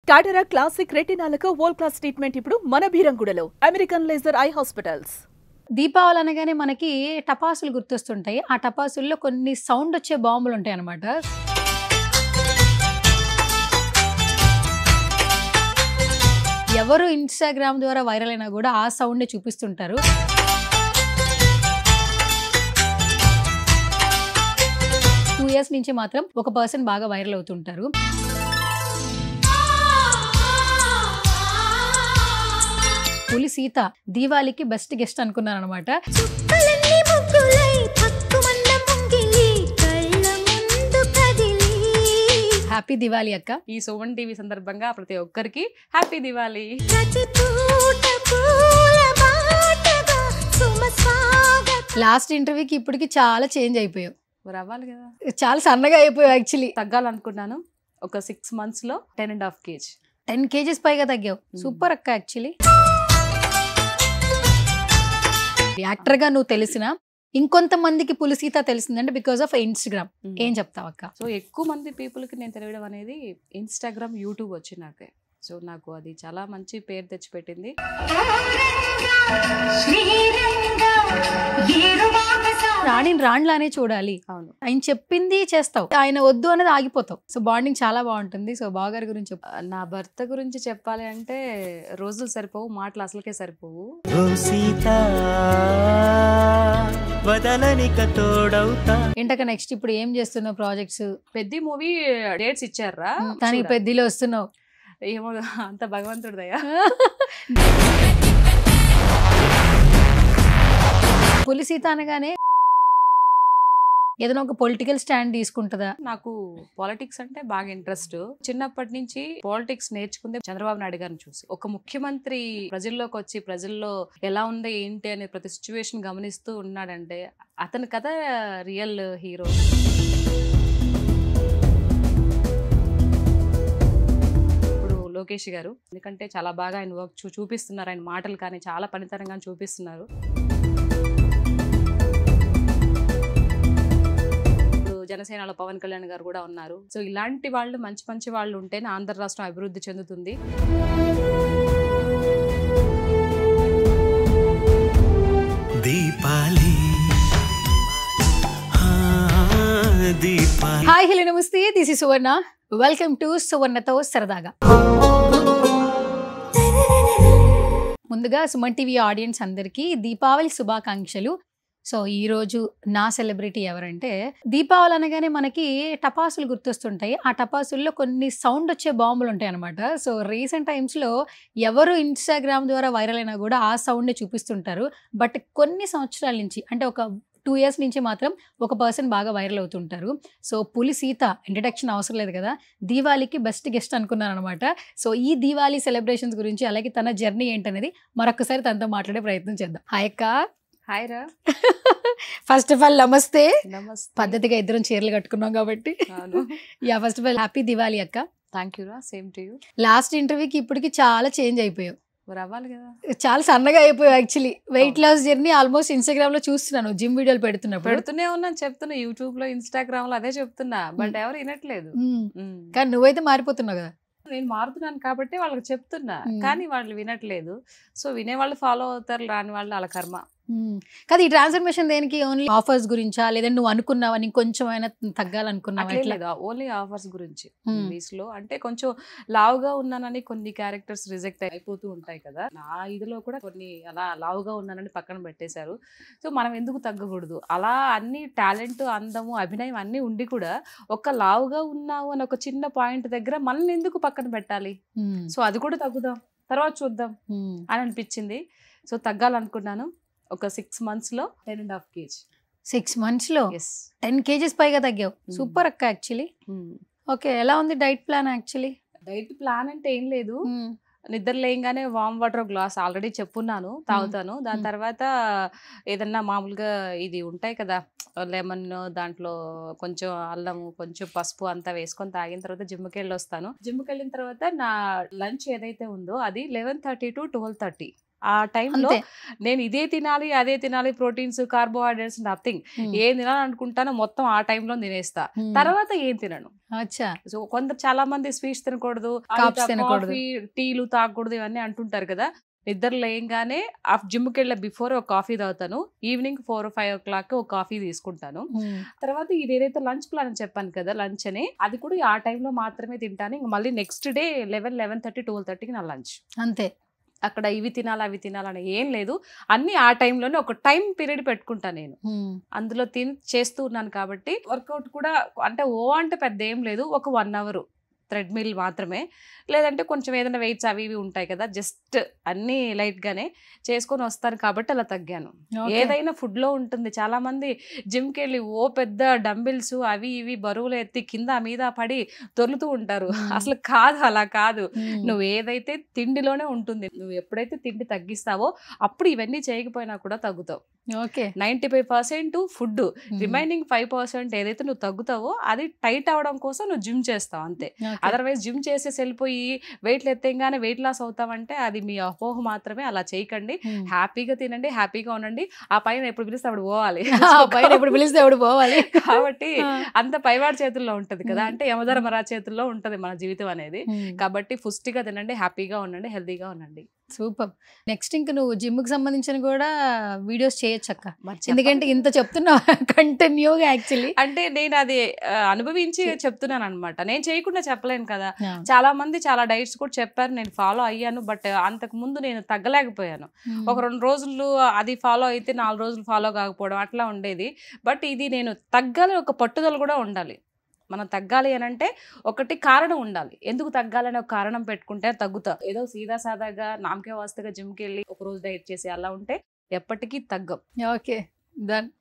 టాటరా classic రెటినాలకు world class treatment ఇప్పుడు మన భీరంగూడలో American laser eye hospitals. Deepavali అనగానే మనకి టపాసులు గుర్తొస్తుంటాయి. ఆ టపాసుల్లో కొన్ని సౌండ్ వచ్చే బాంబులు ఉంటాయి అన్నమాట. ఎవరు ఇన్స్టాగ్రామ్ ద్వారా వైరల్ అయినా కూడా ఆ సౌండ్ చూపిస్తుంటారు. టూ ఇయర్స్ నుంచి మాత్రం ఒక పర్సన్ బాగా వైరల్ అవుతుంటారు. పులి సీత దీవాళికి బెస్ట్ గెస్ట్ అనుకున్నాను అనమాట. హ్యాపీ దివాళీ అక్క. ఈ సుమన్ టీవీ సందర్భంగా ప్రతి ఒక్కరికి హ్యాపీ దివాళీ. లాస్ట్ ఇంటర్వ్యూకి ఇప్పటికి చాలా చేంజ్ అయిపోయావు. రావాలి కదా, చాలా సన్నగా అయిపోయావు. యాక్చువల్లీ తగ్గాలనుకున్నాను. ఒక 6 months లో 10.5 kg 10 kgs పైగా తగ్గావు. సూపర్ అక్క. యాక్చువల్లీ యాక్టర్ గా నువ్వు తెలిసిన ఇంకొంతమందికి పులిసీత తెలిసిందంటే బికాస్ ఆఫ్ ఇన్స్టాగ్రామ్. ఏం చెప్తావు అక్క? సో ఎక్కువ మంది పీపుల్కి నేను తెలియడం అనేది ఇన్స్టాగ్రామ్, యూట్యూబ్ వచ్చినాకే. సో నాకు అది చాలా మంచి పేరు తెచ్చిపెట్టింది. రాణిని రాణిలానే చూడాలి. అవును, ఆయన చెప్పింది చేస్తావు, ఆయన వద్దు అనేది ఆగిపోతావు. సో బాండింగ్ చాలా బాగుంటుంది. సో బావగారి గురించి చెప్పు. నా భర్త గురించి చెప్పాలి అంటే రోజులు సరిపోవు, మాటలు అసలుకే సరిపోవు. ఏంటక్క నెక్స్ట్ ఇప్పుడు ఏం చేస్తున్నావు ప్రాజెక్ట్స్? పెద్ద మూవీ డేట్స్ ఇచ్చారా? దానికి పెద్దలో వస్తున్నావు. ఏమో అంత భగవంతుడిదయ్యా. పులిసీత అనగానే ఏదైనా ఒక పొలిటికల్ స్టాండ్ తీసుకుంటుందా? నాకు పాలిటిక్స్ అంటే బాగా ఇంట్రెస్ట్. చిన్నప్పటి నుంచి పాలిటిక్స్ నేర్చుకుందే చంద్రబాబు నాయుడు గారిని చూసి. ఒక ముఖ్యమంత్రి ప్రజల్లోకి వచ్చి ప్రజల్లో ఎలా ఉంది ఏంటి అనే ప్రతి సిచ్యువేషన్ గమనిస్తూ ఉన్నాడంటే అతని కథ రియల్ హీరో. ఇప్పుడు లోకేష్ గారు, ఎందుకంటే చాలా బాగా ఆయన వర్క్ చూపిస్తున్నారు. ఆయన మాటలు కానీ చాలా పనితనంగా చూపిస్తున్నారు. జనసేనలో పవన్ కళ్యాణ్ గారు కూడా ఉన్నారు. సో ఇలాంటి వాళ్ళు మంచి మంచి వాళ్ళు ఉంటేనే ఆంధ్ర రాష్ట్రం అభివృద్ధి చెందుతుంది. హాయ్ హలో నమస్తే, this is Suvarna. Welcome to సువర్ణతో సరదాగా. ముందుగా సుమన్ టీవీ ఆడియన్స్ అందరికీ దీపావళి శుభాకాంక్షలు. సో ఈరోజు నా సెలబ్రిటీ ఎవరంటే, దీపావళి అనగానే మనకి టపాసులు గుర్తొస్తుంటాయి. ఆ టపాసుల్లో కొన్ని సౌండ్ వచ్చే బాంబులు ఉంటాయి అనమాట. సో రీసెంట్ టైమ్స్లో ఎవరు ఇన్స్టాగ్రామ్ ద్వారా వైరల్ అయినా కూడా ఆ సౌండ్ని చూపిస్తుంటారు. బట్ కొన్ని సంవత్సరాల నుంచి అంటే ఒక 2 years నుంచి మాత్రం ఒక పర్సన్ బాగా వైరల్ అవుతుంటారు. సో పులి సీత ఇంట్రడక్షన్ అవసరం లేదు కదా, దీవాళికి బెస్ట్ గెస్ట్ అనుకున్నాను అనమాట. సో ఈ దీవాళి సెలబ్రేషన్స్ గురించి అలాగే తన జర్నీ ఏంటనేది మరొకసారి తనతో మాట్లాడే ప్రయత్నం చేద్దాం. హాయ్ అక్క. హాయ్ రా. ఫస్ట్ ఆఫ్ ఆల్ నమస్తే. నమస్తే. పద్ధతిగా ఇద్దరం చీరలు కట్టుకున్నాం కాబట్టి yeah, first of all happy Diwali అక్క. థ్యాంక్ యూ రా, సేమ్ టు యూ. లాస్ట్ ఇంటర్వ్యూకి ఇప్పటికి చాలా చేంజ్ అయిపోయావు. రావాలి కదా, చాలా సన్నగా అయిపోయావు. Actually weight loss journey almost Instagram లో చూస్తున్నాను, జిమ్ వీడియోలు పెడుతూనే ఉన్నాను, చెప్తున్నా యూట్యూబ్ లో ఇన్స్టాగ్రామ్ లో అదే చెప్తున్నా. బట్ ఎవరు వినట్లేదు. కానీ నువ్వైతే మారిపోతున్నావు కదా. నేను మారుతున్నాను కాబట్టి వాళ్ళకి చెప్తున్నా, కానీ వాళ్ళు వినట్లేదు. సో వినేవాళ్ళు ఫాలో అవుతారు, రాని వాళ్ళు అలా కర్మ. కాదు, ఈ ట్రాన్స్ఫర్మేషన్ దేనికి? ఓన్లీ ఆఫర్స్ గురించా, లేదంటే నువ్వు అనుకున్నావా ఇంకొంచెం అయినా తగ్గాలనుకున్నావా? ఓన్లీ ఆఫర్స్ గురించి. మూవీస్ లో అంటే కొంచెం లావుగా ఉన్నానని కొన్ని క్యారెక్టర్స్ రిజెక్ట్ అయిపోతూ ఉంటాయి కదా. నా ఇదిలో కూడా కొన్ని అలా లావుగా ఉన్నానని పక్కన పెట్టేశారు. సో మనం ఎందుకు తగ్గకూడదు? అలా అన్ని టాలెంట్, అందము, అభినయం అన్ని ఉండి కూడా ఒక్క లావుగా ఉన్నావు అని ఒక చిన్న పాయింట్ దగ్గర మనల్ని ఎందుకు పక్కన పెట్టాలి? సో అది కూడా తగ్గుదాం, తర్వాత చూద్దాం అని అనిపించింది. సో తగ్గాలనుకున్నాను. ఒక 6 months లో 10.5 kg 6 months లో 10 kgs పైగా తగ్గావు. సూపర్ అక్క. యాక్చువల్లీ ఓకే, ఎలా ఉంది diet plan? Actually diet plan అంటే ఏం లేదు, నిద్ర లేయంగానే వామ్ వాటర్ గ్లాస్ ఆల్రెడీ చెప్పున్నాను, తాగుతాను. దాని తర్వాత ఏదన్నా మామూలుగా ఇది ఉంటాయి కదా లెమన్, దాంట్లో కొంచెం అల్లము, కొంచెం పసుపు అంతా వేసుకొని తాగిన తర్వాత జిమ్కి వెళ్ళి వస్తాను. జిమ్కి వెళ్ళిన తర్వాత నా లంచ్ ఏదైతే ఉందో అది 11:30 to 12:30. ఆ టైంలో నేను ఇదే తినాలి అదే తినాలి, ప్రోటీన్స్ కార్బోహైడ్రేట్స్ నథింగ్, ఏం తినాలనుకుంటానో మొత్తం ఆ టైంలో తినేస్తా, తర్వాత ఏం తినను. సో కొందరు చాలా మంది స్వీట్స్ తినకూడదు, కాఫీ టీలు తాగకూడదు ఇవన్నీ అంటుంటారు కదా. నిద్ర లేయంగానే జిమ్కి వెళ్ళే బిఫోర్ ఒక కాఫీ తాగుతాను, ఈవినింగ్ 4 or 5 o'clock ఒక కాఫీ తీసుకుంటాను. తర్వాత ఇది ఏదైతే లంచ్ ప్లాన్ అని చెప్పాను కదా, లంచ్ అని అది కూడా ఆ టైంలో మాత్రమే తింటాను. ఇంక మళ్ళీ నెక్స్ట్ డే 11:30 12:30కి నా లంచ్ అంతే. అక్కడ ఇవి తినాలి అవి తినాలని ఏం లేదు, అన్ని ఆ టైంలోనే ఒక టైం పీరియడ్ పెట్టుకుంటా నేను, అందులో చేస్తూ ఉన్నాను కాబట్టి. వర్కౌట్ కూడా అంటే అంటే పెద్ద ఏం లేదు, ఒక 1 hour థ్రెడ్మిల్ మాత్రమే, లేదంటే కొంచెం ఏదైనా వెయిట్స్ అవి ఇవి ఉంటాయి కదా, జస్ట్ అన్నీ లైట్గానే చేసుకొని వస్తాను కాబట్టి అలా తగ్గాను. ఏదైనా ఫుడ్లో ఉంటుంది. చాలా మంది జిమ్కి వెళ్ళి పెద్ద డంబిల్స్ అవి ఇవి బరువులు ఎత్తి కింద మీద పడి దొర్లుతూ ఉంటారు. అసలు కాదు, అలా కాదు. నువ్వు ఏదైతే తిండిలోనే ఉంటుంది. నువ్వు ఎప్పుడైతే తిండి తగ్గిస్తావో అప్పుడు ఇవన్నీ చేయకపోయినా కూడా తగ్గుతావు. 95% ఫుడ్, రిమైనింగ్ 5% ఏదైతే నువ్వు తగ్గుతావో అది టైట్ అవడం కోసం నువ్వు జిమ్ చేస్తావు అంతే. అదర్వైజ్ జిమ్ చేసేసి వెళ్ళిపోయి వెయిట్లు ఎత్తగానే వెయిట్ లాస్ అవుతావంటే అది మీ అపోహ మాత్రమే. అలా చేయకండి. హ్యాపీగా తినండి, హ్యాపీగా ఉండండి. ఆ పైన ఎప్పుడు పిలిస్తే అప్పుడు పోవాలి, పైన ఎప్పుడు పిలిస్తే అప్పుడు పోవాలి. కాబట్టి అంత పైవాడి చేతుల్లో ఉంటది కదా, అంటే యమధర్మరా చేతుల్లో ఉంటది మన జీవితం అనేది. కాబట్టి పుష్టిగా తినండి, హ్యాపీగా ఉండండి, హెల్తీగా ఉండండి. సూపర్. నెక్స్ట్ ఇంక నువ్వు జిమ్కి సంబంధించిన కూడా వీడియోస్ చేయొచ్చు అక్క, ఎందుకంటే ఇంత చెప్తున్నావు కంటిన్యూగా. యాక్చువల్లీ అంటే నేను అది అనుభవించి చెప్తున్నాను అనమాట, నేను చేయకుండా చెప్పలేను కదా. చాలా మంది చాలా డైట్స్ కూడా చెప్పారు, నేను ఫాలో అయ్యాను. బట్ అంతకు ముందు నేను తగ్గలేకపోయాను. ఒక 2 రోజులు అది ఫాలో అయితే 4 రోజులు ఫాలో కాకపోవడం అట్లా ఉండేది. బట్ ఇది నేను తగ్గాలి, ఒక పట్టుదల కూడా ఉండాలి. మనం తగ్గాలి అని అంటే ఒకటి కారణం ఉండాలి. ఎందుకు తగ్గాలని ఒక కారణం పెట్టుకుంటే తగ్గుతా. ఏదో సీదా సాదాగా నామకే వాస్తగా జిమ్కి వెళ్ళి ఒక రోజు డైట్ చేసి అలా ఉంటే ఎప్పటికీ తగ్గం. ఓకే,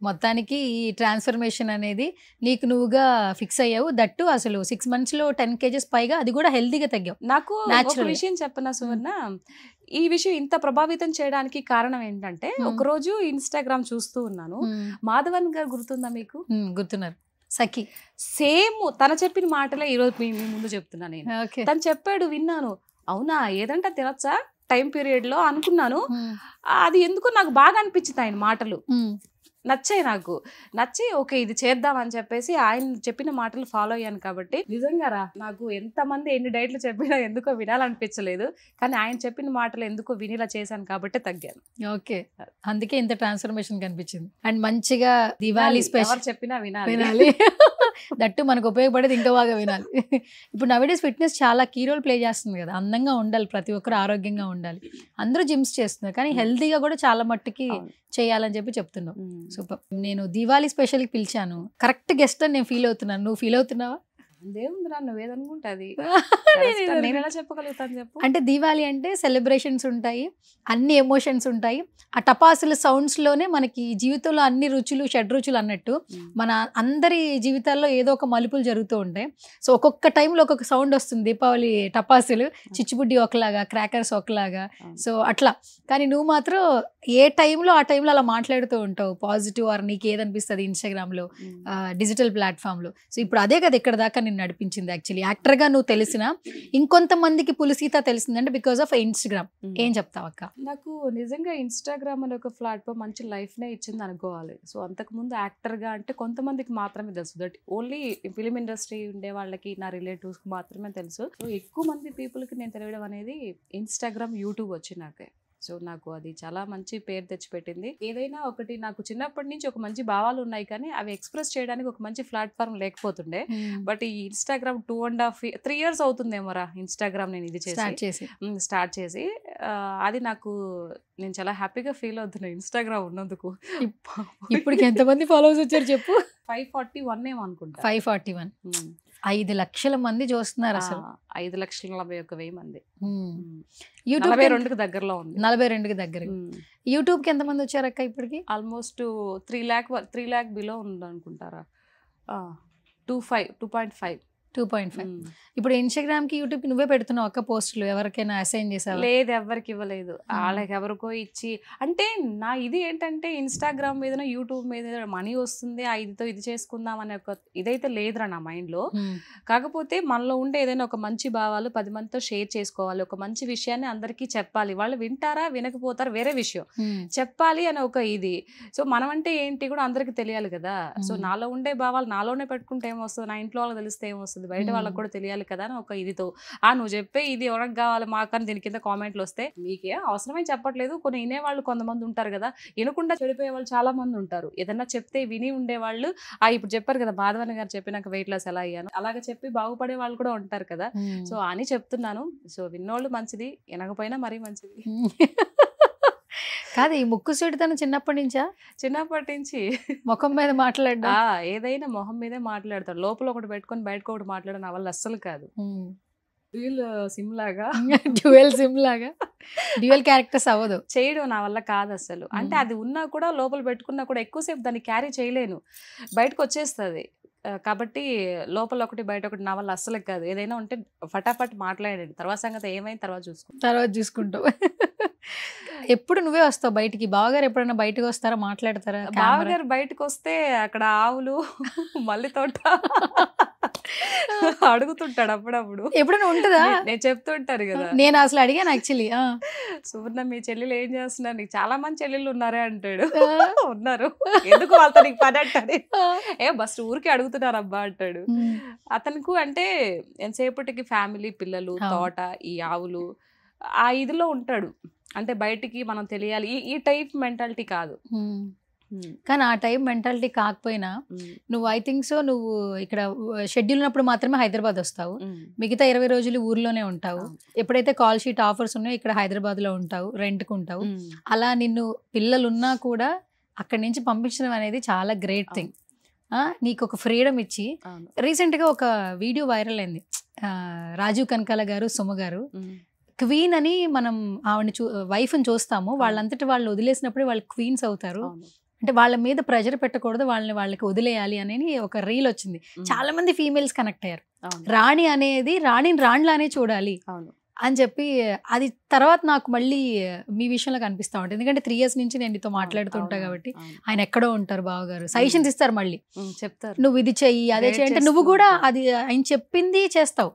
మొత్తానికి ఈ ట్రాన్స్ఫర్మేషన్ అనేది నీకు నువ్వుగా ఫిక్స్ అయ్యావు. దట్టు అసలు 6 monthsలో 10 kgs పైగా, అది కూడా హెల్తీగా తగ్గావు. నాకు ఒక విషయం చెప్పనా సువర్ణ, ఈ విషయం ఇంత ప్రభావితం చేయడానికి కారణం ఏంటంటే, ఒకరోజు ఇన్స్టాగ్రామ్ చూస్తూ ఉన్నాను. మాధవన్ గారు గుర్తుందా మీకు? గుర్తున్నారు. సఖి సేమ్ తన చెప్పిన మాటలే ఈరోజు మీ ముందు చెప్తున్నా నేను. తను చెప్పాడు, విన్నాను. అవునా, ఏదంటే తినొచ్చా టైం పీరియడ్ లో అనుకున్నాను. అది ఎందుకో నాకు బాగా అనిపించింది, ఆయన మాటలు నచ్చాయి, నాకు నచ్చి ఓకే ఇది చేద్దాం అని చెప్పేసి ఆయన చెప్పిన మాటలు ఫాలో అయ్యాను. కాబట్టి నిజంగా నాకు ఎంతమంది ఎన్ని డైట్లు చెప్పినా ఎందుకో వినాలనిపించలేదు, కానీ ఆయన చెప్పిన మాటలు ఎందుకో వినిలా చేశాను కాబట్టి తగ్గాను. ఓకే, అందుకే ఇంత ట్రాన్స్ఫర్మేషన్ కనిపించింది. అండ్ మంచిగా దివాళీ స్పెషల్ చెప్పినా వినాలి, దట్టు మనకు ఉపయోగపడేది ఇంకా బాగా వినాలి. ఇప్పుడు నవేడేస్ ఫిట్నెస్ చాలా కీ రోల్ ప్లే చేస్తుంది కదా. అందంగా ఉండాలి, ప్రతి ఒక్కరు ఆరోగ్యంగా ఉండాలి. అందరూ జిమ్స్ చేస్తున్నారు, కానీ హెల్తీగా కూడా చాలా మట్టుకి చేయాలని చెప్పి చెప్తున్నావు. సూపర్. నేను దివాళీ స్పెషల్కి పిలిచాను, కరెక్ట్ గెస్ట్ అని నేను ఫీల్ అవుతున్నాను. నువ్వు ఫీల్ అవుతున్నావా? దేవుందిరా, నువ్వేదనుకుంటుంది నేను ఎలా చెప్పగలుగుతాను చెప్పు. అంటే దీవాలి అంటే సెలబ్రేషన్స్ ఉంటాయి, అన్ని ఎమోషన్స్ ఉంటాయి. ఆ టపాసుల సౌండ్స్లోనే మనకి జీవితంలో అన్ని రుచులు షడ్రుచులు అన్నట్టు మన అందరి జీవితాల్లో ఏదో ఒక మలుపులు జరుగుతూ ఉంటాయి. సో ఒక్కొక్క టైంలో ఒక్కొక్క సౌండ్ వస్తుంది. దీపావళి టపాసులు, చిచ్చుబుడ్డి ఒకలాగా, క్రాకర్స్ ఒకలాగా. సో అట్లా, కానీ నువ్వు మాత్రం ఏ టైంలో ఆ టైంలో అలా మాట్లాడుతూ ఉంటావు, పాజిటివ్ ఆర్ నీకు ఏదనిపిస్తుంది ఇన్స్టాగ్రామ్లో, డిజిటల్ ప్లాట్ఫామ్లో. సో ఇప్పుడు అదే కదా ఇక్కడ దాకా నేను నడిపించింది. యాక్చువల్లీ యాక్టర్గా నువ్వు తెలిసిన ఇంకొంతమందికి పులిసీత తెలిసిందంటే బికాస్ ఆఫ్ ఇన్స్టాగ్రామ్. ఏం చెప్తావు అక్క? నాకు నిజంగా ఇన్స్టాగ్రామ్ అనే ఒక ప్లాట్ఫామ్ మంచి లైఫ్నే ఇచ్చింది అనుకోవాలి. సో అంతకుముందు యాక్టర్గా అంటే కొంతమందికి మాత్రమే తెలుసు, దట్ ఓన్లీ ఫిలిం ఇండస్ట్రీ ఉండే వాళ్ళకి, నా రిలేటివ్స్కి మాత్రమే తెలుసు. సో ఎక్కువ మంది పీపుల్కి నేను తెలియడం అనేది ఇన్స్టాగ్రామ్, యూట్యూబ్ వచ్చినాకే. సో నాకు అది చాలా మంచి పేరు తెచ్చిపెట్టింది. ఏదైనా ఒకటి నాకు చిన్నప్పటి నుంచి ఒక మంచి భావాలు ఉన్నాయి, కానీ అవి ఎక్స్ప్రెస్ చేయడానికి ఒక మంచి ప్లాట్ఫామ్ లేకపోతుండే. బట్ ఈ ఇన్స్టాగ్రామ్ 2.5-3 years అవుతుందేమోరా ఇన్స్టాగ్రామ్ నేను ఇది స్టార్ట్ చేసి అది నాకు, నేను చాలా హ్యాపీగా ఫీల్ అవుతున్నా ఇన్స్టాగ్రామ్ ఉన్నందుకు. ఇప్పటికి ఎంతమంది ఫాలోవర్స్ వచ్చారు చెప్పు? 541 ఏమో అనుకుంటా. 541. 5 లక్షల మంది చూస్తున్నారు అసలు. 5,41,000 మంది. యూట్యూబ్ 42కి దగ్గరలో ఉంది. 42కి దగ్గర. యూట్యూబ్ కి ఎంతమంది వచ్చారక్క ఇప్పటికి? ఆల్మోస్ట్ 3 lakh బిలో ఉంది అనుకుంటారా. 2.5 2.5. ఇప్పుడు ఇన్స్టాగ్రామ్ కి యూట్యూబ్ కి నువ్వే పెడుతున్నావు అక్క పోస్టులు, ఎవరికైనా అసైన్ చేసావా? లేదు, ఎవరికి ఇవ్వలేదు. వాళ్ళకి ఎవరికో ఇచ్చి, అంటే నా ఇది ఏంటంటే ఇన్స్టాగ్రామ్ మీద యూట్యూబ్ మీద మనీ వస్తుంది, ఇదితో ఇది చేసుకుందాం అనే ఒక ఇదైతే లేదురా నా మైండ్ లో. కాకపోతే మనలో ఉండే ఏదైనా ఒక మంచి భావాలు 10 మందితో షేర్ చేసుకోవాలి, ఒక మంచి విషయాన్ని అందరికీ చెప్పాలి. వాళ్ళు వింటారా వినకపోతారా వేరే విషయం, చెప్పాలి అనే ఒక ఇది. సో మనం అంటే ఏంటి కూడా అందరికి తెలియాలి కదా. సో నాలో ఉండే భావాలు నాలోనే పెట్టుకుంటే ఏమొస్తుంది, నా ఇంట్లో వాళ్ళకి తెలిస్తే ఏమొస్తుంది, బయట వాళ్ళకి కూడా తెలియాలి కదా అని ఒక ఇదితో నువ్వు చెప్పే ఇది ఎవరికి కావాలి మాకని దీని కింద కామెంట్లు వస్తే మీకే అవసరమై చెప్పట్లేదు. కొన్ని వినేవాళ్ళు కొంతమంది ఉంటారు కదా, వినకుండా చెడిపోయే వాళ్ళు చాలా మంది ఉంటారు. ఏదన్నా చెప్తే విని ఉండేవాళ్ళు ఇప్పుడు చెప్పారు కదా మాధవన్ గారు చెప్పినాక వెయిట్ లాస్ ఎలా అయ్యాను, అలాగే చెప్పి బాగుపడే వాళ్ళు కూడా ఉంటారు కదా. సో అని చెప్తున్నాను. సో విన్నోళ్ళు మంచిది, వినకపోయినా మరీ మంచిది. కాదు, ఈ ముక్కు చెడుతను చిన్నప్పటి నుంచా? చిన్నప్పటి నుంచి ముఖం మీద మాట్లాడ్డా? ఏదైనా మొహం మీదే మాట్లాడతాడు. లోపల ఒకటి పెట్టుకొని బయటకు ఒకటి మాట్లాడడం నా వల్ల అస్సలు కాదు. డ్యూయల్ సిమ్ లాగా డ్యూయల్ సిమ్ లాగా డ్యూయల్ క్యారెక్టర్స్ అవ్వదు, చేయడం నా వల్ల కాదు అసలు. అంటే అది ఉన్నా కూడా లోపల పెట్టుకున్నా కూడా ఎక్కువసేపు దాన్ని క్యారీ చేయలేను, బయటకు వచ్చేస్తుంది. కాబట్టి లోపల ఒకటి బయట ఒకటి నా వల్ల అస్సలు కాదు. ఏదైనా ఉంటే ఫటాఫట్ మాట్లాడండి, తర్వాత సంగతి ఏమైంది తర్వాత చూసుకుంటావు. ఎప్పుడు నువ్వే వస్తావు బయటికి? బావగారు ఎప్పుడైనా బయటకు వస్తారా, మాట్లాడతారా? బావగారు బయటకు వస్తే అక్కడ ఆవులు మల్లి తోట అడుగుతుంటాడు అప్పుడప్పుడు. ఎప్పుడైనా ఉంటుందా? నేను చెప్తుంటారు కదా. నేను అసలు అడిగాను యాక్చువల్లీ, సువర్ణ మీ చెల్లెలు ఏం చేస్తున్నారు, నీకు చాలా మంది చెల్లెళ్ళు ఉన్నారే అంటాడు. ఉన్నారు, ఎందుకు వాళ్ళతో నీకు పని అంటాడు. బస్ ఊరికి అడుగుతున్నారు అబ్బా అంటాడు. అతనికి అంటే ఎంతసేపటికి ఫ్యామిలీ, పిల్లలు, తోట, ఈ ఆవులు ఇదిలో ఉంటాడు. అంటే బయటికి మనం తెలియాలి ఈ టైప్ మెంటాలిటీ కాదు. కానీ ఆ టైప్ మెంటాలిటీ కాకపోయినా నువ్వు ఐ థింక్ సో నువ్వు ఇక్కడ షెడ్యూల్ ఉన్నప్పుడు మాత్రమే హైదరాబాద్ వస్తావు, మిగతా 20 రోజులు ఊర్లోనే ఉంటావు. ఎప్పుడైతే కాల్ షీట్ ఆఫర్స్ ఉన్నాయో ఇక్కడ హైదరాబాద్ లో ఉంటావు, రెంట్కు ఉంటావు. అలా నిన్ను పిల్లలున్నా కూడా అక్కడి నుంచి పంపించడం అనేది చాలా గ్రేట్ థింగ్. నీకు ఒక ఫ్రీడమ్ ఇచ్చి, రీసెంట్ గా ఒక వీడియో వైరల్ అయింది. రాజీవ్ కనకాల గారు, సుమ గారు క్వీన్ అని మనం ఆవిడని వైఫ్ని చూస్తాము, వాళ్ళంతటి వాళ్ళు వదిలేసినప్పుడే వాళ్ళు క్వీన్స్ అవుతారు. అంటే వాళ్ళ మీద ప్రెజర్ పెట్టకూడదు, వాళ్ళకి వదిలేయాలి అనేది ఒక రీల్ వచ్చింది. చాలా మంది ఫీమేల్స్ కనెక్ట్ అయ్యారు. రాణి అనేది రాణిని రాణిలానే చూడాలి అని చెప్పి, అది తర్వాత నాకు మళ్ళీ మీ విషయంలో కనిపిస్తూ ఉంటుంది. ఎందుకంటే 3 years నుంచి నేను నీతో మాట్లాడుతూ ఉంటా కాబట్టి. ఆయన ఎక్కడో ఉంటారు, బావగారు సజెషన్స్ ఇస్తారు, మళ్ళీ చెప్తారు నువ్వు ఇది చెయ్యి అదే చెయ్యి అంటే నువ్వు కూడా అది ఆయన చెప్పింది చేస్తావు,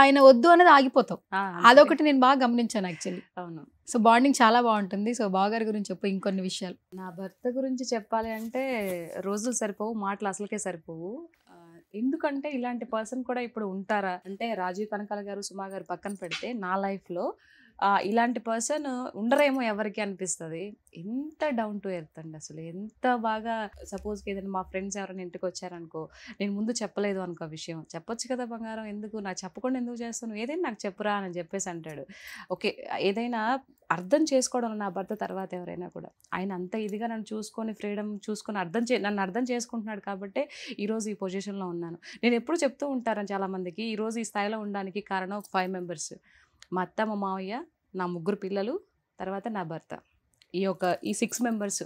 ఆయన వద్దు అనేది ఆగిపోతావు. అదొకటి నేను బాగా గమనించాను యాక్చువల్లీ. అవును. సో బాండింగ్ చాలా బాగుంటుంది. సో బావగారి గురించి చెప్పు ఇంకొన్ని విషయాలు. నా భర్త గురించి చెప్పాలి అంటే రోజులు సరిపోవు, మాటలు అసలుకే సరిపోవు. ఎందుకంటే ఇలాంటి పర్సన్ కూడా ఇప్పుడు ఉంటారా అంటే, రాజీవ్ కనకాల గారు, సుమా గారు పక్కన పెడితే నా లైఫ్లో ఇలాంటి పర్సన్ ఉండరేమో ఎవరికి అనిపిస్తుంది. ఎంత డౌన్ టు ఎర్త్ అండి అసలు, ఎంత బాగా. సపోజ్కి ఏదైనా మా ఫ్రెండ్స్ ఎవరైనా ఇంటికి వచ్చారనుకో, నేను ముందు చెప్పలేదు అనుకో విషయం, చెప్పొచ్చు కదా బంగారం, ఎందుకు నాకు చెప్పకుండా ఎందుకు చేస్తాను, ఏదైనా నాకు చెప్పురా అని చెప్పేసి అంటాడు. ఓకే, ఏదైనా అర్థం చేసుకోవడం నా భర్త తర్వాత ఎవరైనా కూడా, ఆయన అంత ఇదిగా నన్ను చూసుకొని ఫ్రీడమ్ చూసుకొని నన్ను అర్థం చేసుకుంటున్నాడు కాబట్టి ఈరోజు ఈ పొజిషన్లో ఉన్నాను. నేను ఎప్పుడు చెప్తూ ఉంటాను చాలామందికి, ఈరోజు ఈ స్థాయిలో ఉండడానికి కారణం ఒక 5 members. మా అత్త, మా మావయ్య, నా 3 పిల్లలు, తర్వాత నా భర్త. ఈ 6 members,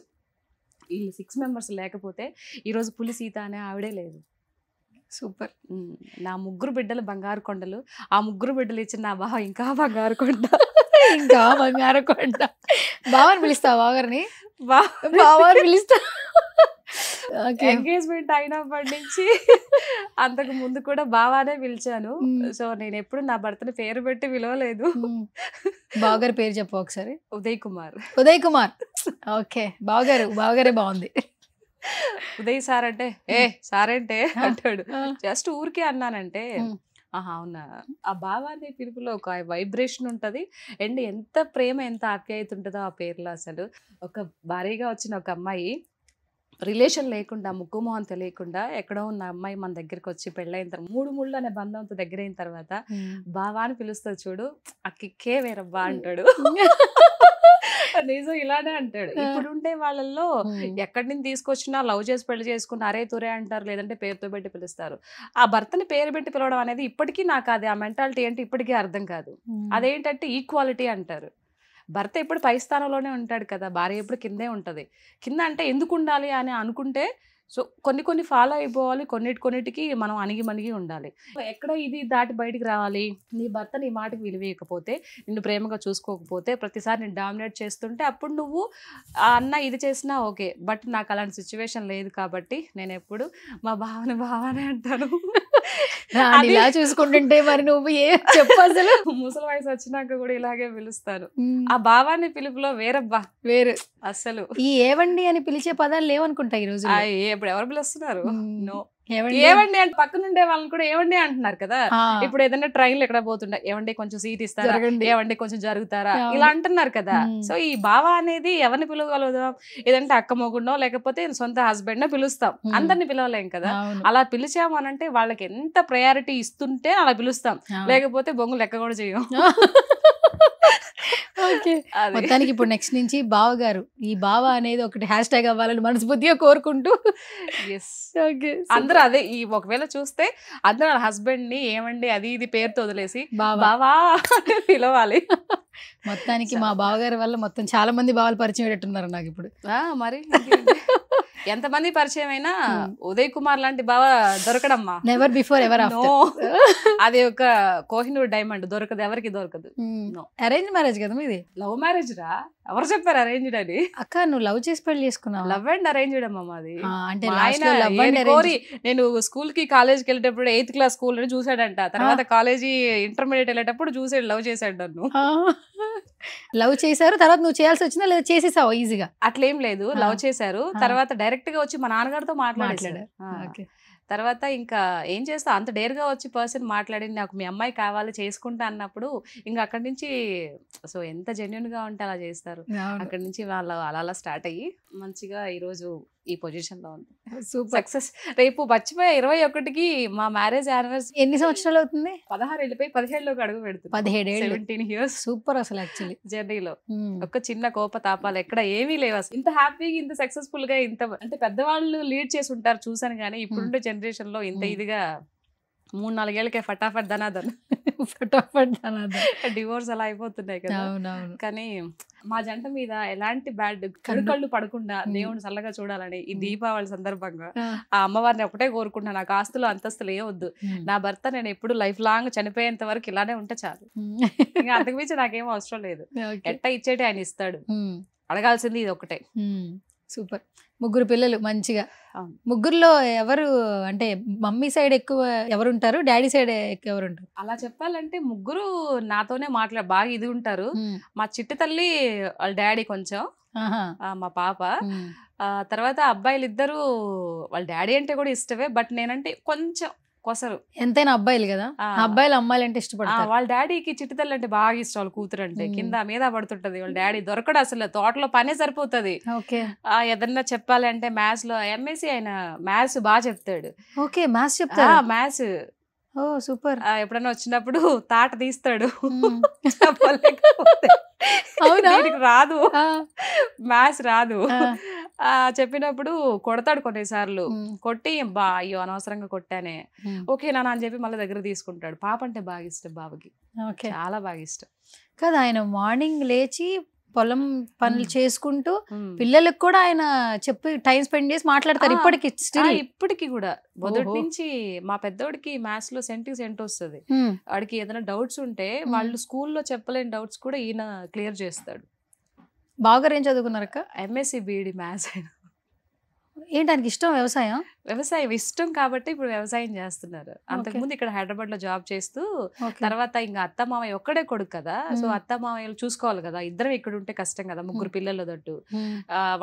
వీళ్ళు 6 members లేకపోతే ఈరోజు పులి సీత అనే ఆవిడే లేదు. సూపర్. నా 3 బిడ్డలు బంగారు కొండలు, ఆ 3 బిడ్డలు ఇచ్చిన నా బావ ఇంకా బంగారు కొండ. ఇంకా బంగారు కొండ. బావని పిలుస్తావా? బావగారిని బావని పిలుస్తా. ఎంగేజ్మెంట్ అయినప్పటి నుంచి అంతకు ముందు కూడా బావానే పిలిచాను. సో నేను ఎప్పుడు నా భర్తని పేరు పెట్టి పిలవలేదు. బావగారి పేరు చెప్పు ఒకసారి. ఉదయ్ కుమార్. ఉదయ్ కుమార్. ఓకే, బావగారే బాగుంది. ఉదయ్ సార్ అంటే సారేంటే అంటాడు. జస్ట్ ఊరికే అన్నానంటే అవునా. ఆ భావాన్ని పిలుపులో ఒక వైబ్రేషన్ ఉంటుంది. అండ్ ఎంత ప్రేమ, ఎంత ఆప్యాయత ఉంటుందో ఆ పేర్లో. అసలు ఒక భారీగా వచ్చిన ఒక అమ్మాయి, రిలేషన్ లేకుండా, ముక్కు మొహం తెలియకుండా ఎక్కడో ఉన్న అమ్మాయి మన దగ్గరికి వచ్చి పెళ్ళైన తర్వాత 3 ముళ్ళు అనే బంధంతో దగ్గరైన తర్వాత బావా అని పిలుస్తుంది చూడు, ఆ కిక్కే వేరబ్బా అంటాడు. నిజం ఇలానే అంటాడు. ఇప్పుడు ఉండే వాళ్ళల్లో ఎక్కడి నుంచి తీసుకొచ్చినా లవ్ చేసి పెళ్లి చేసుకుని అరే తురే అంటారు, లేదంటే పేరుతో పెట్టి పిలుస్తారు. ఆ భర్తని పేరు పెట్టి పిలవడం అనేది ఇప్పటికీ నాకు అది ఆ మెంటాలిటీ ఏంటి ఇప్పటికీ అర్థం కాదు. అదేంటంటే ఈక్వాలిటీ అంటారు. భర్త ఎప్పుడు పై స్థానంలోనే ఉంటాడు కదా, భార్య ఎప్పుడు కిందే ఉంటుంది. కింద అంటే ఎందుకు ఉండాలి అని అనుకుంటే సో కొన్ని ఫాలో అయిపోవాలి, కొన్నిటికి మనం అణిగి ఉండాలి. ఎక్కడ ఇది దాటి బయటికి రావాలి? నీ భర్త నీ మాటకి విలువేయకపోతే, నిన్ను ప్రేమగా చూసుకోకపోతే, ప్రతిసారి నేను డామినేట్ చేస్తుంటే, అప్పుడు నువ్వు అన్న ఇది చేసినా ఓకే, బట్ నాకు అలాంటి సిచ్యువేషన్ లేదు కాబట్టి నేను ఎప్పుడు మా బావనే అంటాను. ఇలా చూసుకుంటుంటే మరి నువ్వు చెప్పు అసలు. ముసలి వయసు వచ్చినాక కూడా ఇలాగే పిలుస్తాను. ఆ భావాన్ని పిలుపులో వేరే అసలు ఈ ఏవండి అని పిలిచే పదాలు లేవనుకుంటా ఈ రోజు. ఇప్పుడు ఎవరు పిలుస్తున్నారు? నో, ఏవండి అంటే పక్కన ఉండే వాళ్ళని కూడా ఏవండి అంటున్నారు కదా. ఇప్పుడు ఏదైనా ట్రైన్ లో ఎక్కడ పోతుండే, ఏవండి కొంచెం సీట్ ఇస్తారా, ఏవండి కొంచెం జరుగుతారా, ఇలా అంటున్నారు కదా. సో ఈ బావ అనేది ఎవరిని పిలవగలుగుతాం? ఏదంటే అక్క మొగుడో లేకపోతే సొంత హస్బెండ్ నో పిలుస్తాం, అందరిని పిలవలేం కదా. అలా పిలిచాము అనంటే వాళ్ళకి ఎంత ప్రయారిటీ ఇస్తుంటే అలా పిలుస్తాం, లేకపోతే బొంగు లెక్క కూడా చేయం. మొత్తానికి ఇప్పుడు నెక్స్ట్ నుంచి బావగారు, ఈ బావ అనేది ఒకటి హ్యాష్ ట్యాగ్ అవ్వాలని మనస్ఫూర్తిగా కోరుకుంటూ. అందరూ అదే, ఈ ఒకవేళ చూస్తే అందరూ హస్బెండ్ ని ఏమండి అది ఇది పేరుతో వదిలేసి బావా పిలవాలి. మొత్తానికి మా బావగారి వల్ల మొత్తం చాలా మంది బావలు పరిచయం అయ్యేట్టున్నారు నాకు ఇప్పుడు. మరి ఎంతమంది పరిచయం అయినా ఉదయ్ కుమార్ లాంటి బావ దొరకడమ్మా. Never before ever after. అది ఒక కోహినూర్ డైమండ్, దొరకదు, ఎవరికి దొరకదు. అరేంజ్ మ్యారేజ్ కదా మీది? లవ్ మ్యారేజ్ రా, ఎవరు చెప్పారు అరేంజ్డ్ అని? అక్క నువ్వు లవ్ చేసి పెళ్లి చేసుకున్నావు? లవ్ అండ్ అరేంజ్డ్ అమ్మా మాది. అంటే కోరి నేను స్కూల్ కి కాలేజ్కి వెళ్ళేటప్పుడు 8th క్లాస్ స్కూల్ అని చూసాడంట, తర్వాత కాలేజీ ఇంటర్మీడియట్ వెళ్ళేటప్పుడు చూసాడు, లవ్ చేశాడు నన్ను. లవ్ చేశారు, తర్వాత నువ్వు చేయాల్సి వచ్చిందా లేదా చేసేసావు ఈజీగా? అట్లేం లేదు, లవ్ చేశారు, తర్వాత డైరెక్ట్ గా వచ్చి మా నాన్నగారితో మాట్లాడాడు. తర్వాత ఇంకా ఏం చేస్తా, అంత డేర్గా వచ్చి పర్సన్ మాట్లాడి నాకు మీ అమ్మాయి కావాలి చేసుకుంటా అన్నప్పుడు ఇంకా అక్కడి నుంచి సో ఎంత జెన్యున్ గా ఉంటే అలా చేస్తారు. అక్కడి నుంచి వాళ్ళు అలా స్టార్ట్ అయ్యి మంచిగా ఈరోజు ఈ పొజిషన్ లో ఉంది. Super success. రేపు మర్చిపోయా 21కి మా మ్యారేజ్ యానివర్సరీ. ఎన్ని సంవత్సరాలు అవుతుంది? 16 వెళ్ళిపోయి 17లోకి అడుగు పెడుతుంది. 17 years. సూపర్ అసలు యాక్చువల్లీ జర్నీలో ఒక చిన్న కోపతాపాలు ఎక్కడ ఏమీ లేవు అసలు. ఇంత హ్యాపీగా ఇంత సక్సెస్ఫుల్ గా ఇంత అంటే పెద్దవాళ్ళు లీడ్ చేసి ఉంటారు చూసాను, కానీ ఇప్పుడుండే జనరేషన్ లో ఇంత ఇదిగా 3-4 ఏళ్ళకే ఫటాఫట్ ధనాదన్ డివోర్స్ అలా అయిపోతున్నాయి కదా. కానీ మా జంట మీద ఎలాంటి బ్యాడ్ కళ్ళు పడకుండా దేవుని చల్లగా చూడాలని ఈ దీపావళి సందర్భంగా ఆ అమ్మవారిని ఒకటే కోరుకుంటా, నాకు ఆస్తులు అంతస్తులు ఏ వద్దు, నా భర్త నేను ఎప్పుడు లైఫ్ లాంగ్ చనిపోయేంత వరకు ఇలానే ఉంటే చాలు, ఇంకా అంతకుమించి నాకేం అవసరం లేదు. ఎట్టా ఇచ్చేటి ఆయన ఇస్తాడు, అడగాల్సింది ఇది ఒకటే. సూపర్. 3 పిల్లలు మంచిగా. ముగ్గురులో ఎవరు అంటే మమ్మీ సైడ్ ఎక్కువ ఎవరుంటారు, డాడీ సైడ్ ఎవరు ఉంటారు? అలా చెప్పాలంటే ముగ్గురు నాతోనే బాగా ఇది ఉంటారు. మా చిట్టి తల్లి వాళ్ళ డాడీ కొంచెం, మా పాప, తర్వాత అబ్బాయిలు ఇద్దరు వాళ్ళ డాడీ అంటే కూడా ఇష్టమే, బట్ నేనంటే కొంచెం కొసరు. ఎంతైనా అబ్బాయిలు కదా, అబ్బాయిలు అమ్మాయిలు అంటే ఇష్టపడతారు. వాళ్ళ డాడీకి చిట్టి తల్లి అంటే బాగా ఇష్టం, వాళ్ళ కూతురు అంటే కింద మీద పడుతుంటది. వాళ్ళ డాడీ దొరకడు అసలు, తోటలో పనే సరిపోతుంది. ఏదన్నా చెప్పాలి అంటే మ్యాథ్స్ లో ఎంఎస్సి ఆయన మ్యాథ్స్ బాగా చెప్తాడు. ఓకే, మ్యాథ్స్ చెప్తాడు. మ్యాథ్స్ ఓ సూపర్. ఎప్పుడన్నా వచ్చినప్పుడు తాట తీస్తాడు, రాదు మ్యాథ్స్ రాదు, చెప్పినప్పుడు కొడతాడు కొన్నిసార్లు. కొట్టి అయ్యో అనవసరంగా కొట్టానే, ఓకే నాన్న అని చెప్పి మళ్ళీ దగ్గర తీసుకుంటాడు. పాప అంటే బాగా ఇష్టం బాబుకి, చాలా బాగా ఇష్టం కదా. ఆయన మార్నింగ్ లేచి పొలం పనులు చేసుకుంటూ పిల్లలకు కూడా ఆయన చెప్పి టైం స్పెండ్ చేసి మాట్లాడతారు. ఇప్పటికి కూడా మొదటి నుంచి మా పెద్దోడికి మ్యాథ్స్ లో సెంట్ వస్తుంది. వాడికి ఏదైనా డౌట్స్ ఉంటే వాళ్ళు స్కూల్లో చెప్పలేని డౌట్స్ కూడా ఈయన క్లియర్ చేస్తాడు. బాగా ఏం చదువుకున్నారక్క? MSc BEd maths. ఏంటానికి ఇష్టం? వ్యవసాయం ఇష్టం కాబట్టి ఇప్పుడు వ్యవసాయం చేస్తున్నారు. అంతకుముందు ఇక్కడ హైదరాబాద్ లో జాబ్ చేస్తూ, తర్వాత ఇంకా అత్త మామయ్య ఒక్కడే కొడుకు కదా, సో అత్త మామయ్యలు చూసుకోవాలి కదా, ఇద్దరం ఇక్కడ ఉంటే కష్టం కదా, 3 పిల్లలు దట్టు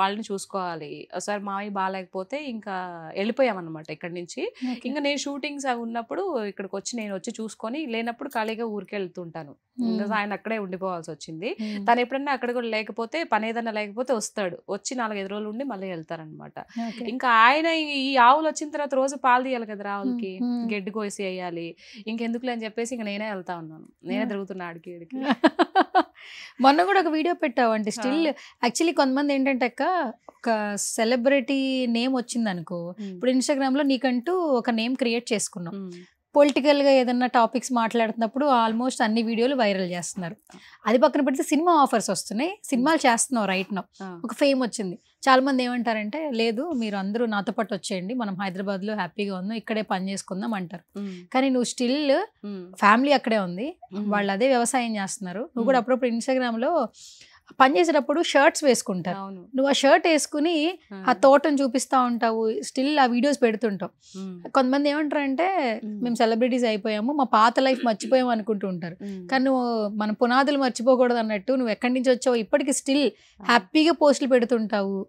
వాళ్ళని చూసుకోవాలి. ఒకసారి మామయ్య బాగాలేకపోతే ఇంకా వెళ్ళిపోయామన్నమాట ఇక్కడి నుంచి. ఇంకా నేను షూటింగ్స్ అవి ఉన్నప్పుడు ఇక్కడికి వచ్చి నేను వచ్చి చూసుకొని, లేనప్పుడు ఖాళీగా ఊరికి వెళ్తుంటాను. ఇంకా ఆయన అక్కడే ఉండిపోవాల్సి వచ్చింది. తను ఎప్పుడన్నా అక్కడ కూడా లేకపోతే, పని ఏదన్నా లేకపోతే వస్తాడు, వచ్చి 4-5 రోజులు ఉండి మళ్ళీ వెళ్తారనమాట. ఇంకా ఆయన ఈ ఆవులు వచ్చిన తర్వాత రోజు పాలు తీయాలి కదా, ఆవులకి గడ్డి కోసి వేయాలి, ఇంకెందుకులే అని చెప్పేసి ఇంకా నేనే వెళ్తా ఉన్నాను, నేనే తిరుగుతున్నా ఆడికి ఈడికి. మొన్న కూడా ఒక వీడియో పెట్టావు అంటే స్టిల్ యాక్చువల్లీ కొంతమంది ఏంటంటే అక్క, ఒక సెలబ్రిటీ నేమ్ వచ్చింది అనుకో, ఇప్పుడు ఇన్స్టాగ్రామ్ లో నీకంటూ ఒక నేమ్ క్రియేట్ చేసుకున్నావు, పొలిటికల్గా ఏదన్నా టాపిక్స్ మాట్లాడుతున్నప్పుడు ఆల్మోస్ట్ అన్ని వీడియోలు వైరల్ చేస్తున్నారు. అది పక్కన పెడితే సినిమా ఆఫర్స్ వస్తున్నాయి, సినిమాలు చేస్తున్నావు రైట్ నౌ, ఒక ఫేమ్ వచ్చింది. చాలా మంది ఏమంటారంటే లేదు మీరు అందరూ నాతో పాటు వచ్చేయండి, మనం హైదరాబాద్లో హ్యాపీగా ఉందాం, ఇక్కడే పని చేసుకుందాం అంటారు. కానీ నువ్వు స్టిల్ ఫ్యామిలీ అక్కడే ఉంది, వాళ్ళు అదే వ్యవసాయం చేస్తున్నారు. నువ్వు కూడా అప్పుడప్పుడు ఇన్స్టాగ్రామ్లో పని చేసేటప్పుడు షర్ట్స్ వేసుకుంటారు, నువ్వు ఆ షర్ట్ వేసుకుని ఆ తోటను చూపిస్తా ఉంటావు, స్టిల్ ఆ వీడియోస్ పెడుతుంటావు. కొంతమంది ఏమంటారంటే మేము సెలబ్రిటీస్ అయిపోయాము, మా పాత లైఫ్ మర్చిపోయాము అనుకుంటూ ఉంటారు. కానీ నువ్వు మన పునాదులు మర్చిపోకూడదు అన్నట్టు నువ్వు ఎక్కడి నుంచి వచ్చావు ఇప్పటికి స్టిల్ హ్యాపీగా పోస్టులు పెడుతుంటావు.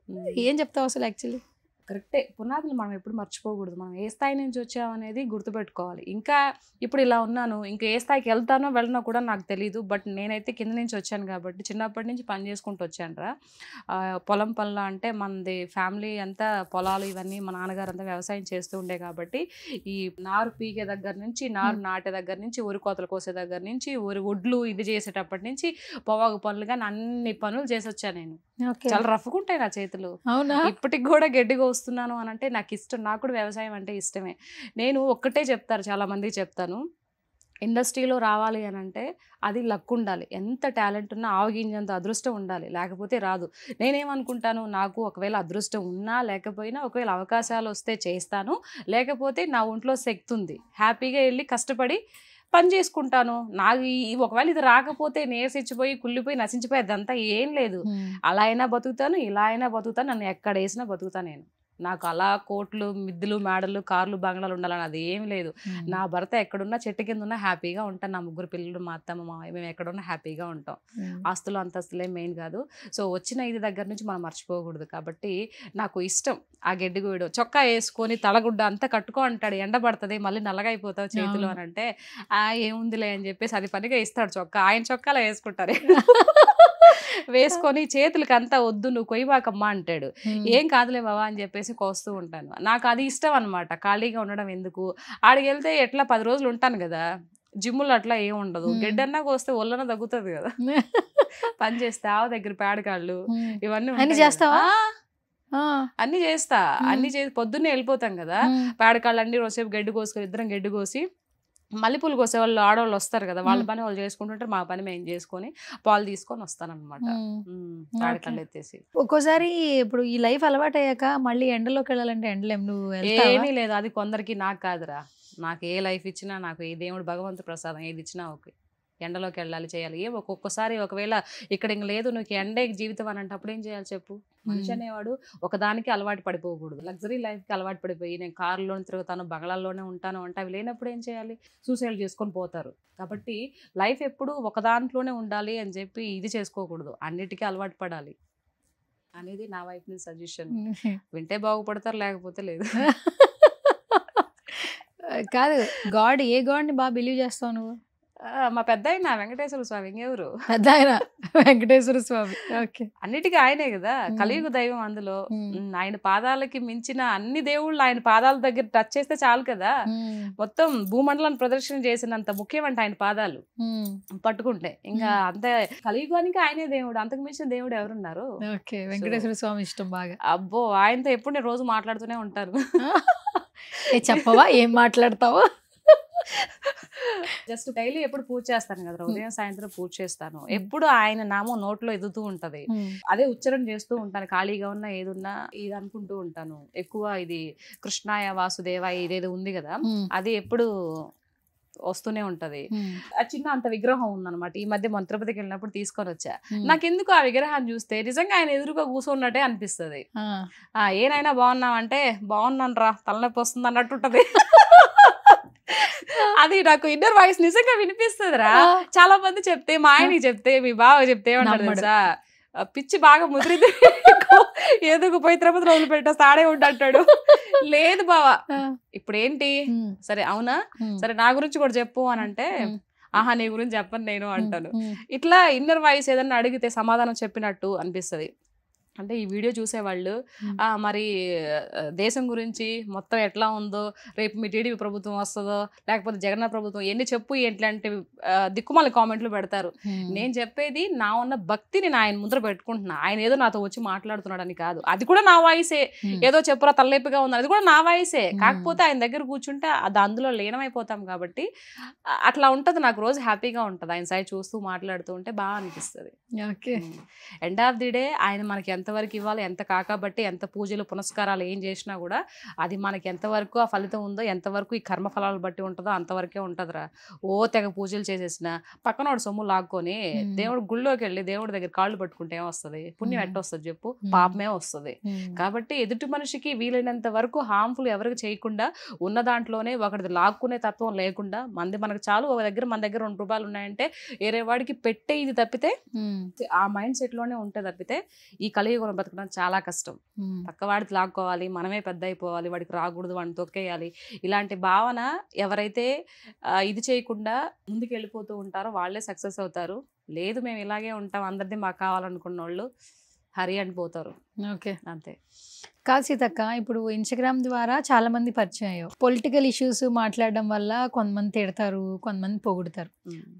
ఏం చెప్తావు అసలు? యాక్చువల్లీ కరెక్టే, పునాదులు మనం ఎప్పుడు మర్చిపోకూడదు. మనం ఏ స్థాయి నుంచి వచ్చామనేది గుర్తుపెట్టుకోవాలి. ఇంకా ఇప్పుడు ఇలా ఉన్నాను, ఇంకా ఏ స్థాయికి వెళ్తానో వెళ్ళనో కూడా నాకు తెలీదు. బట్ నేనైతే కింద నుంచి వచ్చాను కాబట్టి చిన్నప్పటి నుంచి పని చేసుకుంటూ వచ్చానురా. పొలం పనులు అంటే మనది ఫ్యామిలీ అంతా పొలాలు ఇవన్నీ, మా నాన్నగారు అంతా వ్యవసాయం చేస్తూ ఉండే కాబట్టి ఈ నారు పీకే దగ్గర నుంచి, నారు నాటే దగ్గర నుంచి, ఊరి కోతలు కోసే దగ్గర నుంచి, ఊరి ఒడ్లు ఇది చేసేటప్పటి నుంచి పొగాకు పనులు కానీ అన్ని పనులు చేసి వచ్చాను నేను. చాలా రఫ్గా ఉంటాయి నా చేతులు. ఇప్పటికి కూడా గడ్డిగా వస్తున్నాను అని అంటే నాకు ఇష్టం. నాకు కూడా వ్యవసాయం అంటే ఇష్టమే. నేను ఒక్కటే చెప్తారు, చాలా మందికి చెప్తాను, ఇండస్ట్రీలో రావాలి అని అంటే అది లక్ ఉండాలి. ఎంత టాలెంట్ ఉన్నా ఆవగింజంత అదృష్టం ఉండాలి, లేకపోతే రాదు. నేనేమనుకుంటాను, నాకు ఒకవేళ అదృష్టం ఉన్నా లేకపోయినా ఒకవేళ అవకాశాలు వస్తే చేస్తాను, లేకపోతే నా ఒంట్లో శక్తి ఉంది, హ్యాపీగా వెళ్ళి కష్టపడి పని చేసుకుంటాను. నాకు ఒకవేళ ఇది రాకపోతే నీరసించిపోయి కుళ్ళిపోయి నశించిపోయి అదంతా ఏం లేదు. అలా అయినా బతుకుతాను, ఇలా అయినా బతుకుతాను, నన్ను ఎక్కడ వేసినా బతుకుతాను నేను. నాకు అలా కోట్లు మిద్దులు మేడలు కార్లు బంగ్లాలు ఉండాలని అది ఏం లేదు. నా భర్త ఎక్కడున్నా చెట్టు కింద ఉన్నా హ్యాపీగా ఉంటాను, నా 3 పిల్లలు మా అత్తమ్మ మా మేము ఎక్కడున్నా హ్యాపీగా ఉంటాం. ఆస్తులు అంతస్తులే మెయిన్ కాదు. సో వచ్చిన ఇది దగ్గర నుంచి మనం మర్చిపోకూడదు. కాబట్టి నాకు ఇష్టం ఆ గడ్డి గూడు చొక్కా వేసుకొని తలగుడ్డ అంతా కట్టుకో అంటాడు, ఎండ పడుతుంది మళ్ళీ నల్లగా అయిపోతావు చేతులు అని అంటే ఏముందిలే అని చెప్పేసి అది పనిగా ఇస్తాడు చొక్కా. ఆయన చొక్కాలో వేసుకుంటారు వేసుకొని చేతులకి అంతా వద్దు నువ్వు కొయ్యబాకమ్మా అంటాడు. ఏం కాదులే బావా అని చెప్పేసి కోస్తూ ఉంటాను. నాకు అది ఇష్టం అనమాట, ఖాళీగా ఉండడం ఎందుకు. ఆడికి వెళ్తే ఎట్లా 10 రోజులు ఉంటాను కదా, జిమ్ములు అట్లా ఏం ఉండదు, గడ్డన్నా కోస్తే ఒళ్ళన తగ్గుతుంది కదా. పని చేస్తే ఆవ దగ్గర పేడకాళ్ళు ఇవన్నీ చేస్తావా? అన్ని చేస్తా, అన్ని చేసి పొద్దున్నే వెళ్ళిపోతాం కదా, పేడకాళ్ళు అన్ని రోజుసేపు గడ్డి కోసుకొని ఇద్దరం గడ్డి కోసి మల్లెపూలు కోసే వాళ్ళు ఆడవాళ్ళు వస్తారు కదా, వాళ్ళ పని వాళ్ళు చేసుకుంటుంటారు, మా పని మేము చేసుకొని పాలు తీసుకొని వస్తానన్నమాట పేడకాళ్ళు ఎత్తేసి. ఒక్కోసారి ఇప్పుడు ఈ లైఫ్ అలవాటు అయ్యాక మళ్ళీ ఎండలోకి వెళ్ళాలంటే ఎండలేం, నువ్వు ఏమీ లేదు. అది కొందరికి, నాకు కాదురా. నాకు ఏ లైఫ్ ఇచ్చినా, నాకు ఏ దేవుడు భగవంతు ప్రసాదం ఏది ఇచ్చినా ఓకే. ఎండలోకి వెళ్ళాలి, చేయాలి. ఒక్కొక్కసారి ఒకవేళ ఇక్కడ ఇంక లేదు నువ్వు ఎండే జీవితం అని అంటే అప్పుడు ఏం చేయాలి చెప్పు. మనిషి అనేవాడు ఒకదానికి అలవాటు పడిపోకూడదు. లగ్జరీ లైఫ్కి అలవాటు పడిపోయి నేను కారులోనే తిరుగుతాను, బంగ్లాల్లోనే ఉంటాను అంటే అవి లేనప్పుడు ఏం చేయాలి, సూసైడ్ చేసుకొని పోతారు. కాబట్టి లైఫ్ ఎప్పుడు ఒక దాంట్లోనే ఉండాలి అని చెప్పి ఇది చేసుకోకూడదు, అన్నిటికీ అలవాటు పడాలి అనేది నా వైపు నుంచి సజెషన్. వింటే బాగుపడతారు, లేకపోతే లేదు. కాదు, గాడ్ ఏ గాడ్ని బాగా బిలీవ్ చేస్తావు నువ్వు? మా పెద్ద ఆయన వెంకటేశ్వర స్వామి. ఇంకెవరు? పెద్ద ఆయన వెంకటేశ్వర స్వామి. ఓకే, అన్నిటికీ ఆయనే కదా, కలియుగ దైవం. అందులో ఆయన పాదాలకి మించిన అన్ని దేవుళ్ళు ఆయన పాదాల దగ్గర టచ్ చేస్తే చాలు కదా. మొత్తం భూమండలాన్ని ప్రదర్శన చేసినంత ముఖ్యమంట ఆయన పాదాలు పట్టుకుంటే. ఇంకా అంతే, కలియుగానికి ఆయనే దేవుడు, అంతకు మించిన దేవుడు ఎవరున్నారు? ఓకే, వెంకటేశ్వర స్వామి ఇష్టం బాగా. అబ్బో, ఆయనతో ఎప్పుడు నేను రోజు మాట్లాడుతూనే ఉంటాను. చెప్పవా ఏం మాట్లాడతావో? జస్ట్ డైలీ ఎప్పుడు పూజ చేస్తాను కదా, ఉదయం సాయంత్రం పూజ చేస్తాను. ఎప్పుడు ఆయన నామం నోట్లో ఎదుగుతూ ఉంటది, అదే ఉచ్చారణ చేస్తూ ఉంటాను. ఖాళీగా ఉన్నా ఏదున్నా ఇది అనుకుంటూ ఉంటాను. ఎక్కువ ఇది కృష్ణాయ వాసుదేవాయ ఇదేదో ఉంది కదా, అది ఎప్పుడు వస్తూనే ఉంటది. ఆ చిన్న అంత విగ్రహం ఉందన్నమాట. ఈ మధ్య మన తిరుపతికి వెళ్ళినప్పుడు తీసుకొని వచ్చా. నాకెందుకు ఆ విగ్రహాన్ని చూస్తే నిజంగా ఆయన ఎదురుగా కూర్చున్నట్టే అనిపిస్తుంది. ఏనైనా బాగున్నావంటే బాగున్నాను రా, తలనొప్పి వస్తుంది అన్నట్టుంటది. అది నాకు ఇన్నర్ వాయిస్ నిజంగా వినిపిస్తుంది రా. చాలా మంది చెప్తే, మా ఆయనకి చెప్తే, మీ బావ చెప్తే ఏమంటారు తెలుసా, పిచ్చి బాగా ముదిరింది, ఏదో పోయి తిరుపతి రోజులు పెట్టేస్తే ఆడే ఉండంటాడు. లేదు బావా, ఇప్పుడు ఏంటి, సరే అవునా, సరే నా గురించి కూడా చెప్పు అని అంటే, ఆహా నీ గురించి చెప్పను నేను అంటాను. ఇట్లా ఇన్నర్ వాయిస్ ఏదన్నా అడిగితే సమాధానం చెప్పినట్టు అనిపిస్తుంది. అంటే ఈ వీడియో చూసేవాళ్ళు మరి దేశం గురించి మొత్తం ఎట్లా ఉందో, రేపు మీ టీడీపీ ప్రభుత్వం వస్తుందో లేకపోతే జగన్ ప్రభుత్వం ఎన్ని చెప్పు ఎట్లాంటి దిక్కుమాల కామెంట్లు పెడతారు. నేను చెప్పేది నా ఉన్న భక్తిని నేను ఆయన ముందర పెట్టుకుంటున్నా. ఆయన ఏదో నాతో వచ్చి మాట్లాడుతున్నాడని కాదు, అది కూడా నా వాయిసే. ఏదో చెప్పురా తలలేపిగా ఉంది, అది కూడా నా వాయిసే. కాకపోతే ఆయన దగ్గర కూర్చుంటే అది అందులో లీనమైపోతాం కాబట్టి అట్లా ఉంటది. నాకు రోజు హ్యాపీగా ఉంటది ఆయన సైడ్ చూస్తూ మాట్లాడుతూ ఉంటే బాగా అనిపిస్తుంది. ఎండ్ ఆఫ్ ది డే ఆయన మనకి ఎంతవరకు ఇవ్వాలి, ఎంత కాకబట్టి ఎంత పూజలు పునస్కారాలు ఏం చేసినా కూడా అది మనకి ఎంతవరకు ఆ ఫలితం ఉందో, ఎంతవరకు ఈ కర్మ ఫలాలు బట్టి ఉంటుందో అంతవరకే ఉంటుందిరా. ఓ తెగ పూజలు చేసేసిన పక్కనోడు సొమ్ము లాక్కొని దేవుడు గుళ్ళోకి వెళ్ళి దేవుడి దగ్గర కాళ్ళు పట్టుకుంటే ఏమొస్తుంది? పుణ్యం ఎట్ట వస్తుంది చెప్పు? పాపమే వస్తుంది. కాబట్టి ఎదుటి మనిషికి వీలైనంత వరకు హార్మ్ఫుల్ ఎవరికి చేయకుండా ఉన్న దాంట్లోనే ఒకటి లాక్కునే తత్వం లేకుండా మనకు చాలు, ఒక దగ్గర మన దగ్గర 2 రూపాయలు ఉన్నాయంటే వేరే వాడికి పెట్టే ఇది తప్పితే ఆ మైండ్ సెట్ లోనే ఉంటే తప్పితే ఈ కలియుగం బతకడం చాలా కష్టం. పక్కవాడికి లాక్కోవాలి, మనమే పెద్ద అయిపోవాలి, వాడికి రాకూడదు, వాడిని తొక్కేయాలి, ఇలాంటి భావన ఎవరైతే ఇది చేయకుండా ముందుకు వెళ్ళిపోతూ ఉంటారో వాళ్ళే సక్సెస్ అవుతారు. లేదు మేము ఇలాగే ఉంటాం అందరిది మాకు కావాలనుకున్న వాళ్ళు హరి అనిపోతారు. ఓకే, అంతే. కాదు సీతక్క, ఇప్పుడు ఇన్స్టాగ్రామ్ ద్వారా చాలా మంది పరిచయం అయ్యారు. పొలిటికల్ ఇష్యూస్ మాట్లాడడం వల్ల కొంతమంది తిడతారు, కొంతమంది పొగుడుతారు.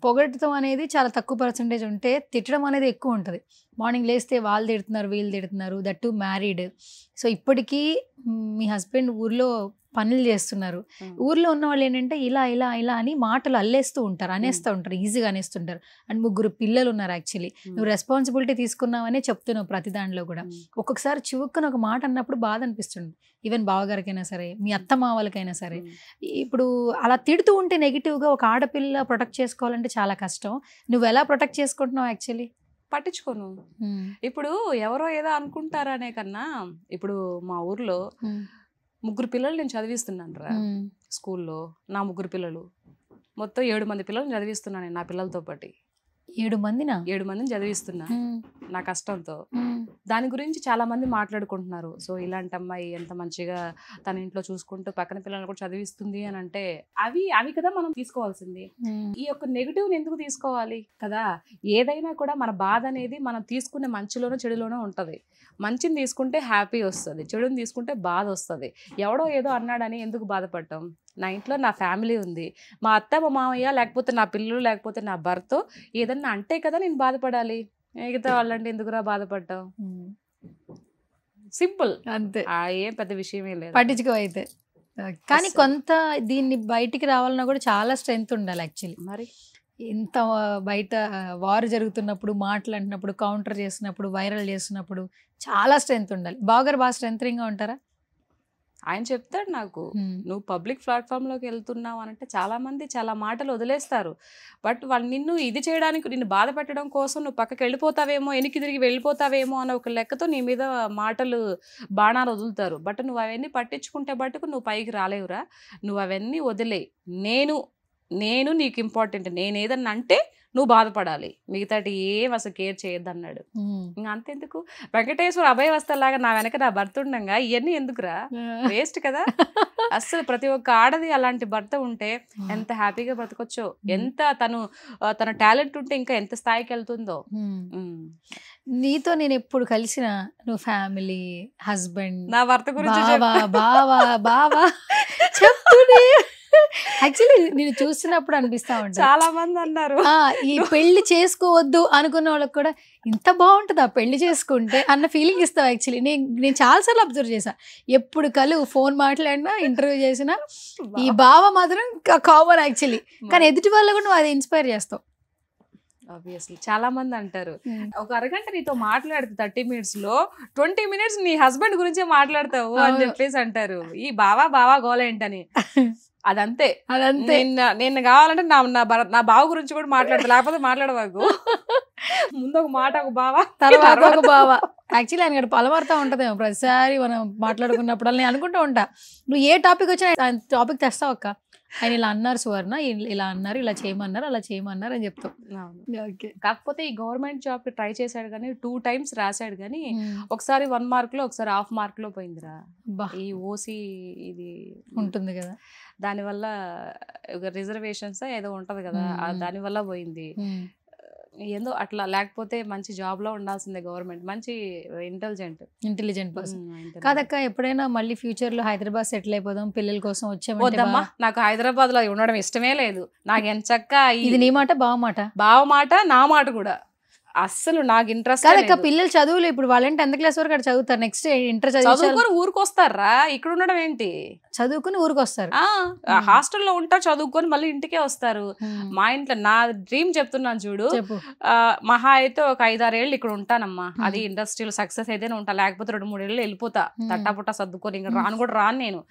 పొగడటం అనేది చాలా తక్కువ పర్సంటేజ్ ఉంటే తిట్టడం అనేది ఎక్కువ ఉంటుంది. మార్నింగ్ లేస్తే వాళ్ళు తిడుతున్నారు, వీళ్ళు తిడుతున్నారు, దట్ టు మ్యారీడ్. సో ఇప్పటికీ మీ హస్బెండ్ ఊర్లో పనులు చేస్తున్నారు. ఊర్లో ఉన్న వాళ్ళు ఏంటంటే ఇలా ఇలా ఇలా అని మాటలు అల్లేస్తూ ఉంటారు, అనేస్తూ ఉంటారు, ఈజీగా అనేస్తుంటారు. అండ్ 3 పిల్లలు ఉన్నారు. యాక్చువల్లీ నువ్వు రెస్పాన్సిబిలిటీ తీసుకున్నావనే చెప్తున్నావు ప్రతి దానిలో కూడా. ఒక్కొక్కసారి చివుక్కున ఒక మాట అన్నప్పుడు బాధ అనిపిస్తుంది, ఈవెన్ బావగారికైనా సరే, మీ అత్తమావలకైనా సరే. ఇప్పుడు అలా తిడుతూ ఉంటే నెగిటివ్గా ఒక ఆడపిల్ల ప్రొటెక్ట్ చేసుకోవాలంటే చాలా కష్టం. నువ్వు ఎలా ప్రొటెక్ట్ చేసుకుంటున్నావు? యాక్చువల్లీ పట్టించుకోను. ఇప్పుడు ఎవరో ఏదో అనుకుంటారనే కన్నా, ఇప్పుడు మా ఊర్లో 3 పిల్లలు నేను చదివిస్తున్నాను రా స్కూల్లో. నా 3 పిల్లలు మొత్తం 7 మంది పిల్లలు చదివిస్తున్నాను నేను నా పిల్లలతో పాటు. 7 మందినా? 7 మందిని చదివిస్తున్నా నా కష్టంతో. దాని గురించి చాలా మంది మాట్లాడుకుంటున్నారు. సో ఇలాంటి అమ్మాయి ఎంత మంచిగా తన ఇంట్లో చూసుకుంటూ పక్కన పిల్లల్ని కూడా చదివిస్తుంది అని అంటే అవి కదా మనం తీసుకోవాల్సింది. ఈ యొక్క నెగిటివ్ ఎందుకు తీసుకోవాలి కదా? ఏదైనా కూడా మన బాధ అనేది మనం తీసుకునే మంచిలోనో చెడులోనో ఉంటది. మంచిని తీసుకుంటే హ్యాపీ వస్తుంది, చెడుని తీసుకుంటే బాధ వస్తుంది. ఎవడో ఏదో అన్నాడని ఎందుకు బాధపడటం? నా ఇంట్లో నా ఫ్యామిలీ ఉంది, మా అత్త మా మామయ్య లేకపోతే నా పిల్లలు లేకపోతే నా భర్త ఏదన్నా అంటే కదా నేను బాధపడాలి. మిగతా వాళ్ళంటే ఎందుకురా బాధపడటం? సింపుల్, అంతే. ఏం పెద్ద విషయమే లేదు. పట్టించుకో అయితే. కానీ కొంత దీన్ని బయటికి రావాలన్నా కూడా చాలా స్ట్రెంగ్త్ ఉండాలి యాక్చువల్లీ. మరి ఇంత బయట వార్ జరుగుతున్నప్పుడు, మాట్లాడినప్పుడు, కౌంటర్ చేసినప్పుడు, వైరల్ చేసినప్పుడు చాలా స్ట్రెంగ్త్ ఉండాలి. బావగారు బాగా స్ట్రెంగ్గా ఉంటారా? ఆయన చెప్తాడు నాకు, నువ్వు పబ్లిక్ ప్లాట్ఫామ్లోకి వెళ్తున్నావు అని అంటే చాలా మంది చాలా మాటలు వదిలేస్తారు. బట్ వాళ్ళు నిన్ను ఇది చేయడానికి, నిన్ను బాధ పెట్టడం కోసం నువ్వు పక్కకి వెళ్ళిపోతావేమో, వెనక్కి తిరిగి వెళ్ళిపోతావేమో అనే ఒక లెక్కతో నీ మీద మాటలు బాణాలు వదులుతారు. బట్ నువ్వు అవన్నీ పట్టించుకుంటే బట్టుకు నువ్వు పైకి రాలేవురా. నువ్వు అవన్నీ వదిలే. నేను నీకు ఇంపార్టెంట్. నేను ఏదన్నా అంటే నువ్వు బాధపడాలి, మిగతాటి ఏం అసలు కేర్ చేయొద్దు అన్నాడు. ఇంకా అంతెందుకు, వెంకటేశ్వర అభయ వస్తలాగా నా వెనక నా భర్త ఉండగా ఇవన్నీ ఎందుకురా, వేస్ట్ కదా. అస్సలు ప్రతి ఒక్క ఆడది అలాంటి భర్త ఉంటే ఎంత హ్యాపీగా బ్రతకొచ్చో, ఎంత తన టాలెంట్ ఉంటే ఇంకా ఎంత స్థాయికి వెళ్తుందో. నీతో నేను ఎప్పుడు కలిసిన నువ్వు ఫ్యామిలీ, హస్బెండ్, నా భర్త గురించి బావా చెప్తూనే యాక్చువల్లీ నేను చూస్తున్నప్పుడు అనిపిస్తా ఉంటాను. చాలా మంది అన్నారు ఈ పెళ్లి చేసుకోవద్దు అనుకున్న వాళ్ళకి కూడా ఇంత బాగుంటుందా పెళ్లి చేసుకుంటే అన్న ఫీలింగ్ ఇస్తావు. యాక్చువల్లీ నేను చాలాసార్లు అబ్జర్వ్ చేశా. ఎప్పుడు ఫోన్ మాట్లాడినా, ఇంటర్వ్యూ చేసినా ఈ బావ మాత్రం కామన్ యాక్చువల్లీ. కానీ ఎదుటి వాళ్ళు కూడా నువ్వు అది ఇన్స్పైర్ చేస్తావు. ఆబ్వియస్లీ చాలా మంది అంటారు, ఒక అరగంట నీతో మాట్లాడుతూ 30 minutes లో 20 minutes నీ హస్బెండ్ గురించే మాట్లాడతావు అని చెప్పేసి అంటారు. ఈ బావా గోల ఏంటని. అదంతే. నేను కావాలంటే నా బావ గురించి కూడా మాట్లాడతా, లేకపోతే మాట్లాడవాకు. ముందు ఒక మాట ఒక బావ, తర్వాత ఒక బావ. యాక్చువల్లీ ఆయన పలవరుతా ఉంటదేమో ప్రతిసారి మనం మాట్లాడుకున్నప్పుడు. నేను అనుకుంటూ ఉంటా, నువ్వు ఏ టాపిక్ వచ్చినా ఆయన టాపిక్ తెస్తావు అక్క, ఆయన ఇలా అన్నారు సువర్ణ, ఇలా అన్నారు, ఇలా చేయమన్నారు, అలా చేయమన్నారు అని చెప్తాం. కాకపోతే ఈ గవర్నమెంట్ జాబ్ కి ట్రై చేశాడు కానీ 2 times రాశాడు కానీ ఒకసారి 1 mark లో ఒకసారి 1/2 mark లో పోయిందిరా. ఈ ఓసీ ఇది ఉంటుంది కదా, దానివల్ల రిజర్వేషన్స్ ఏదో ఉంటది కదా, దానివల్ల పోయింది. ఏందో అట్లా, లేకపోతే మంచి జాబ్ లో ఉండాల్సిందే, గవర్నమెంట్ మంచి ఇంటెలిజెంట్ పర్సన్ కాదక్క. ఎప్పుడైనా మళ్ళీ ఫ్యూచర్ లో హైదరాబాద్ సెటిల్ అయిపోదాం పిల్లల కోసం వచ్చామంటే వద్దమ్మా, నాకు హైదరాబాద్ లో ఉండడం ఇష్టమే లేదు. నాకు ఎంచక్క ఇది నీ మాట బావ మాట, బావ మాట నా మాట కూడా అస్సలు నాకు ఇంట్రెస్ట్ కాదక్క. పిల్లలు చదువులు ఇప్పుడు వాళ్ళంటే 10th క్లాస్ వరకు అక్కడ చదువుతారు, నెక్స్ట్ ఇంటర్ చదువుకొని ఊరికొస్తారా? ఇక్కడ ఉండడం ఏంటి? చదువుకుని ఊరికి వస్తారు. హాస్టల్లో ఉంటారు, చదువుకొని మళ్ళీ ఇంటికే వస్తారు. మా ఇంట్లో నా డ్రీమ్ చెప్తున్నాను చూడు, మహా అయితే ఒక 5-6 ఏళ్ళు ఇక్కడ ఉంటానమ్మా. అది ఇండస్ట్రీలో సక్సెస్ అయితేనే ఉంటా, లేకపోతే 2-3 ఏళ్ళు వెళ్ళిపోతా తట్టాపుట్టా సర్దుకొని. ఇంకా రాను కూడా రాను నేను.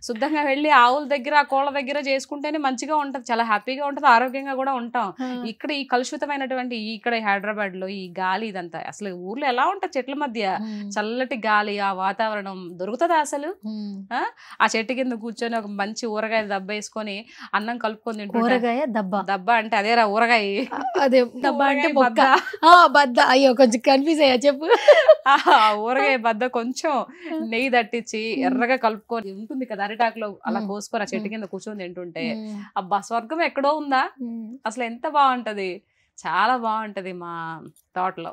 శుద్ధంగా వెళ్ళి ఆవుల దగ్గర కోళ్ళ దగ్గర చేసుకుంటేనే మంచిగా ఉంటది, చాలా హ్యాపీగా ఉంటది, ఆరోగ్యంగా కూడా ఉంటాం. ఇక్కడ ఈ కలుషితమైనటువంటి ఇక్కడ హైదరాబాద్ లో ఈ గాలి ఇదంతా అసలు ఊర్లో ఎలా ఉంటది? చెట్ల మధ్య చల్లటి గాలి, ఆ వాతావరణం దొరుకుతుందా అసలు? ఆ చెట్టు కింద కూర్చొని ఒక మంచి ఊరగాయ దెబ్బ వేసుకొని అన్నం కలుపుకొని ఊరగాయ దెబ్బ అంటే అదేరా ఊరగాయ, అదే దెబ్బ అంటే బద్ద. అయ్యో కొంచెం కన్ఫ్యూజ్ అయ్యా, చెప్పు. ఊరగాయ బద్ద కొంచెం నెయ్యి దట్టించి ఎర్రగా కలుపుకొని ఉంటుంది కదా అరిటాకులో, అలా కోసుకొని ఆ చెట్టు కింద కూర్చొని తింటుంటే అబ్బా స్వర్గం ఎక్కడో ఉందా అసలు, ఎంత బాగుంటది, చాలా బాగుంటది. మా తోటలో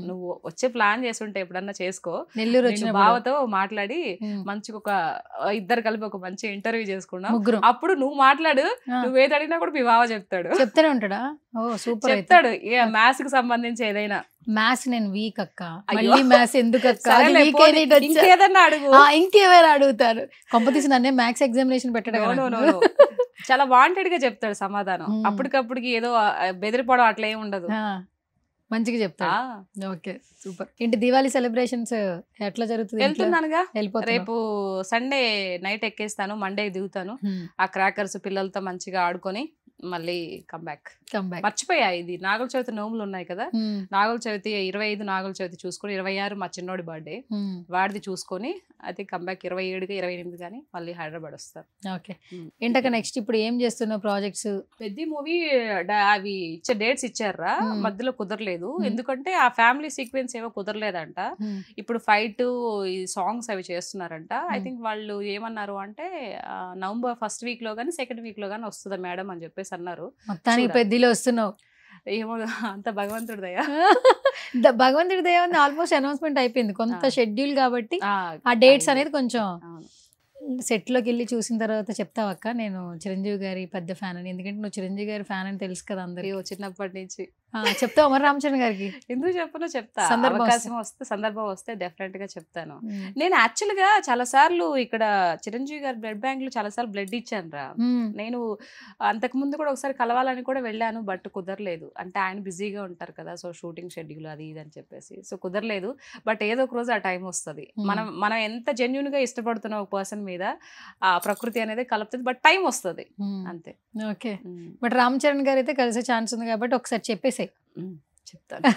నువ్వు వచ్చే ప్లాన్ చేస్తుంటే ఎప్పుడన్నా చేసుకో, నెల్లూరు బావతో మాట్లాడి మంచిగా ఒక ఇద్దరు కలిపి ఒక మంచి ఇంటర్వ్యూ చేసుకున్నాం. అప్పుడు నువ్వు మాట్లాడు, నువ్వేది అడిగినా కూడా మీ బావ చెప్తానే ఉంటాడా? ఓ సూపర్, చెప్తాడు. మ్యాథ్స్ కి సంబంధించి ఏదైనా. మ్యాథ్స్ నేను వీక్ అక్క, మళ్ళీ మ్యాథ్స్ ఎందుకు అక్క? ఇంకేదన్నా అడుగు, ఇంకేమైనా అడుగుతారు. కొంపతీసి నన్నే మ్యాథ్స్ ఎగ్జామినేషన్ పెట్టడం. చాలా వాంటెడ్ గా చెప్తాడు సమాధానం, అప్పటికప్పటికి ఏదో బెదిరిపోవడం అట్లా ఏమి ఉండదు, మంచిగా చెప్తా. Okay super. ఏంటి దివాళీ సెలబ్రేషన్స్ ఎట్లా జరుగుతుంది? వెళ్తున్నానుగా, రేపు సండే నైట్ ఎక్కేస్తాను, మండే దిగుతాను. ఆ క్రాకర్స్ పిల్లలతో మంచిగా ఆడుకొని మళ్ళీ కమ్బ్యాక్. మర్చిపోయా, ఇది నాగుల చవితి నోములు ఉన్నాయి కదా, నాగుల చవితి 25 నాగుల చవితి చూసుకొని 26 మా చిన్నోడి బర్త్డే, వాడిది చూసుకొని అయితే కమ్బ్యాక్ 27గా 28 కానీ మళ్ళీ హైదరాబాద్ వస్తారు. ఓకే. ఏంటక్క నెక్స్ట్ ఇప్పుడు ఏం చేస్తున్నావు ప్రాజెక్ట్స్? పెద్ద మూవీ అవి ఇచ్చే డేట్స్ ఇచ్చారా, మధ్యలో కుదరలేదు. ఎందుకంటే ఆ ఫ్యామిలీ సీక్వెన్స్ ఏవో కుదరలేదంట. ఇప్పుడు ఫైట్ ఈ సాంగ్స్ అవి చేస్తున్నారంట. ఐ థింక్ వాళ్ళు ఏమన్నారు అంటే నవంబర్ 1st వీక్ లో కానీ 2nd వీక్ లో కానీ వస్తుందా మేడం అని చెప్పేసి అన్నారు. మొత్తానికి పెద్దలో వస్తున్నావు. ఏమో అంత భగవంతుడి దయ. భగవంతుడి దయ ఉంది. ఆల్మోస్ట్ అనౌన్స్మెంట్ అయిపోయింది, కొంత షెడ్యూల్ కాబట్టి ఆ డేట్స్ అనేది కొంచెం సెట్ లోకి వెళ్ళి చూసిన తర్వాత చెప్తావు అక్క. నేను చిరంజీవి గారి పెద్ద ఫ్యాన్ అని, ఎందుకంటే నువ్వు చిరంజీవి గారి ఫ్యాన్ అని తెలుసు కదా అందరికి, చిన్నప్పటి నుంచి. చెప్తావు మరి రామచరణ్ గారికి? ఎందుకు చెప్పను, చెప్తా. సందర్భం వస్తే డెఫినెట్ గా చెప్తాను. నేను యాక్చువల్ గా చాలా సార్లు ఇక్కడ చిరంజీవి గారి బ్లడ్ బ్యాంక్ లో చాలా సార్లు బ్లడ్ ఇచ్చాను రా. నేను అంతకు ముందు కూడా ఒకసారి కలవాలని కూడా వెళ్ళాను, బట్ కుదరలేదు. అంటే ఆయన బిజీగా ఉంటారు కదా, సో షూటింగ్ షెడ్యూల్ అది ఇది అని చెప్పేసి, సో కుదరలేదు. బట్ ఏదో ఒక రోజు ఆ టైం వస్తుంది. మనం ఎంత జెన్యున్ గా ఇష్టపడుతున్న ఒక పర్సన్ మీద ఆ ప్రకృతి అనేది కలుపుతుంది, బట్ టైం వస్తుంది అంతే. ఓకే. బట్ రామ్ చరణ్ గారు అయితే కలిసే ఛాన్స్ ఉంది కాబట్టి ఒకసారి చెప్పేసాయి. చెప్తాను.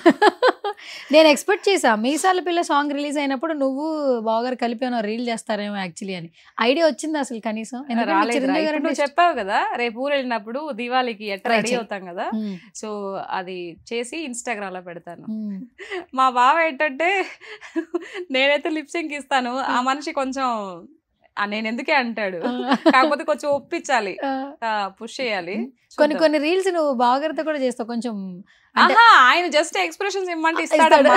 నేను ఎక్స్పెక్ట్ చేసా మీసాల పిల్ల సాంగ్ రిలీజ్ అయినప్పుడు నువ్వు బాగా కలిపి రీల్ చేస్తారేమో యాక్చువల్లీ అని. ఐడియా వచ్చింది అసలు కనీసం? నువ్వు చెప్పావు కదా రేపు ఊరు వెళ్ళినప్పుడు దివాళీకి ఎట్లా రెడీ అవుతాం కదా, సో అది చేసి ఇన్స్టాగ్రామ్ లో పెడతాను. మా బావ ఏంటంటే నేనైతే లిప్సింగ్ ఇస్తాను, ఆ మనిషి కొంచెం నేను ఎందుకే అంటాడు, కాకపోతే కొంచెం ఒప్పించాలి, పుష్ చేయాలి. కొన్ని రీల్స్ నువ్వు బాగా కూడా చేస్తావు కొంచెం. ఆయన జస్ట్ ఎక్స్ప్రెషన్స్ ఇమ్మంటే ఇస్తాడు,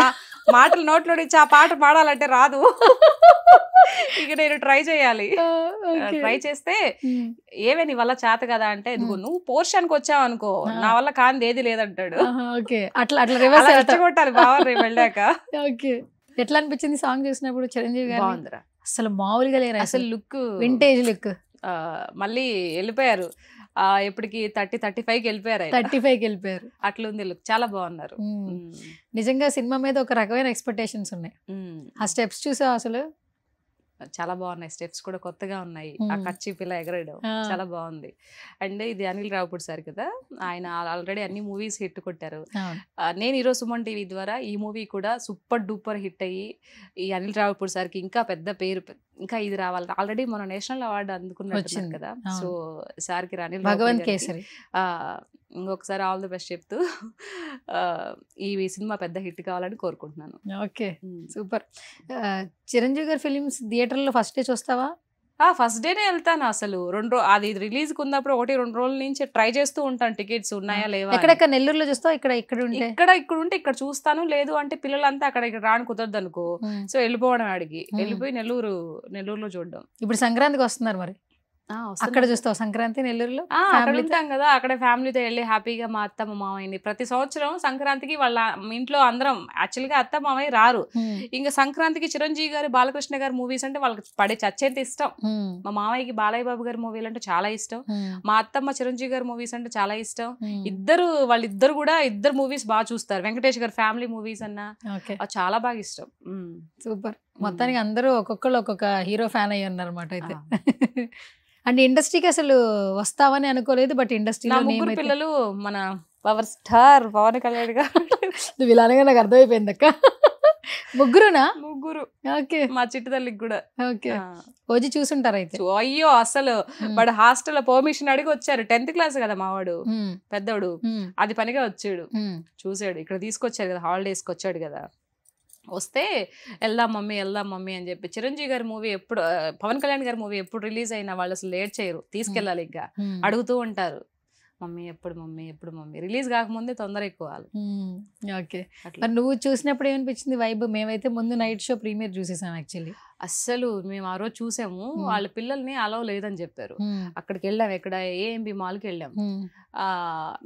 మాటలు నోట్లో నుంచి ఆ పాట పాడాలంటే రాదు. ఇక నేను ట్రై చేయాలి. ట్రై చేస్తే ఏవే నీ వల్ల చేత కదా అంటే, నువ్వు పోర్షన్కి వచ్చావు అనుకో, నా వల్ల కాంది ఏది లేదంటాడు. కొట్టాలి బావ రేపు వెళ్ళాక. ఎట్లా అనిపించింది సాంగ్ చూసినప్పుడు చిరంజీవి గారు? బాగుందిరా, అసలు మామూలుగా లేరు, అసలు లుక్ వింటేజ్ లుక్. మళ్ళీ వెళ్ళిపోయారు ఎప్పటికి 30-35కి వెళ్ళిపోయారు. 35కి వెళ్ళిపోయారు. అట్లుంది లుక్, చాలా బాగున్నారు. నిజంగా సినిమా మీద ఒక రకమైన ఎక్స్పెక్టేషన్స్ ఉన్నాయి. ఆ స్టెప్స్ చూసావు అసలు? చాలా బాగున్నాయి, స్టెప్స్ కూడా కొత్తగా ఉన్నాయి. ఆ కచ్చి పిల్ల ఎగరేయడం చాలా బాగుంది. అండ్ ఇది అనిల్ రావుపూడి సార్ కదా, ఆయన ఆల్రెడీ అన్ని మూవీస్ హిట్ కొట్టారు. నేను ఈరోజు సుమన్ టీవీ ద్వారా ఈ మూవీ కూడా సూపర్ డూపర్ హిట్ అయ్యి ఈ అనిల్ రావుపూడి సార్కి ఇంకా పెద్ద పేరు, ఇంకా ఇది రావాలి. ఆల్రెడీ మనం నేషనల్ అవార్డు అందుకున్నాం కదా, సో సార్కి అనిల్ భగవంత్ కేసరి ఇంకొకసారి ఆల్ ది బెస్ట్ చెప్తూ ఈ సినిమా పెద్ద హిట్ కావాలని కోరుకుంటున్నాను. Okay super. చిరంజీవి గారి ఫిలిమ్స్ థియేటర్లో ఫస్ట్ డే చూస్తావా? ఫస్ట్ డేనే వెళ్తాను అసలు. అది రిలీజ్కి ఉన్నప్పుడు 1-2 రోజుల నుంచి ట్రై చేస్తూ ఉంటాను టికెట్స్ ఉన్నాయా లేవా అని. ఎక్కడెక్కడ నెల్లూరులో చూస్తావు? ఇక్కడ ఉంటే ఇక్కడ ఉంటే ఇక్కడ చూస్తాను, లేదు అంటే పిల్లలంతా ఇక్కడ రాని కుదరదు అనుకో, సో వెళ్ళిపోవడం అడిగి వెళ్ళిపోయి నెల్లూరులో చూడడం. ఇప్పుడు సంక్రాంతికి వస్తున్నారు మరి, అక్కడ చూస్తావు సంక్రాంతి నెల్లూరులో? అక్కడ ఉంటాం కదా, అక్కడే ఫ్యామిలీతో వెళ్ళి హ్యాపీగా మా అత్త మా మామయ్యని ప్రతి సంవత్సరం సంక్రాంతికి వాళ్ళ ఇంట్లో అందరం, యాక్చువల్గా అత్త మామయ్య రారు, ఇంకా సంక్రాంతికి చిరంజీవి గారు బాలకృష్ణ గారి మూవీస్ అంటే వాళ్ళకి పడే చచ్చేంత ఇష్టం. మా మామయ్యకి బాలయ్య బాబు గారి మూవీలు అంటే చాలా ఇష్టం, మా అత్తమ్మ చిరంజీవి గారి మూవీస్ అంటే చాలా ఇష్టం. వాళ్ళిద్దరు కూడా ఇద్దరు మూవీస్ బాగా చూస్తారు. వెంకటేష్ గారి ఫ్యామిలీ మూవీస్ అన్నా చాలా బాగా ఇష్టం. సూపర్. మొత్తానికి అందరూ ఒక్కొక్కళ్ళు ఒక్కొక్క హీరో ఫ్యాన్ అయ్యి ఉన్నారు అనమాట అయితే. అంటే ఇండస్ట్రీకి అసలు వస్తావని అనుకోలేదు, బట్ ఇండస్ట్రీలో ముగ్గురు పిల్లలు మన పవర్ స్టార్ పవన్ కళ్యాణ్ గారు. నువ్వు ఇలానే నాకు అర్థమైపోయింది అక్క. ముగ్గురునా? ముగ్గురు. ఓకే. మా చిట్టు తల్లికి కూడా. ఓకే. ఓజీ చూసుంటారు అయితే. అయ్యో అసలు వాడు హాస్టల్ పర్మిషన్ అడిగి వచ్చారు. 10th క్లాస్ కదా మావాడు పెద్దవాడు, అది పనిగా వచ్చాడు, చూసాడు, ఇక్కడ తీసుకొచ్చారు కదా, హాలిడేస్కి వచ్చాడు కదా, వస్తే వెళ్దాం మమ్మీ అని చెప్పి. చిరంజీవి గారి మూవీ ఎప్పుడు, పవన్ కళ్యాణ్ గారి మూవీ ఎప్పుడు రిలీజ్ అయినా వాళ్ళు అసలు లేట్ చేయరు, తీసుకెళ్ళాలి, ఇంకా అడుగుతూ ఉంటారు, మమ్మీ ఎప్పుడు మమ్మీ రిలీజ్ కాకముందే తొందర ఎక్కువ. ఓకే. మరి నువ్వు చూసినప్పుడు ఏమనిపించింది వైబ్? మేమైతే ముందు నైట్ షో ప్రీమియర్ చూసేసాం యాక్చువల్లీ. అస్సలు మేము ఆ రోజు చూసాము, వాళ్ళ పిల్లల్ని అలౌ లేదని చెప్పారు. అక్కడికి వెళ్ళాం, ఎక్కడ ఏఎంబి మాల్కి వెళ్ళాం.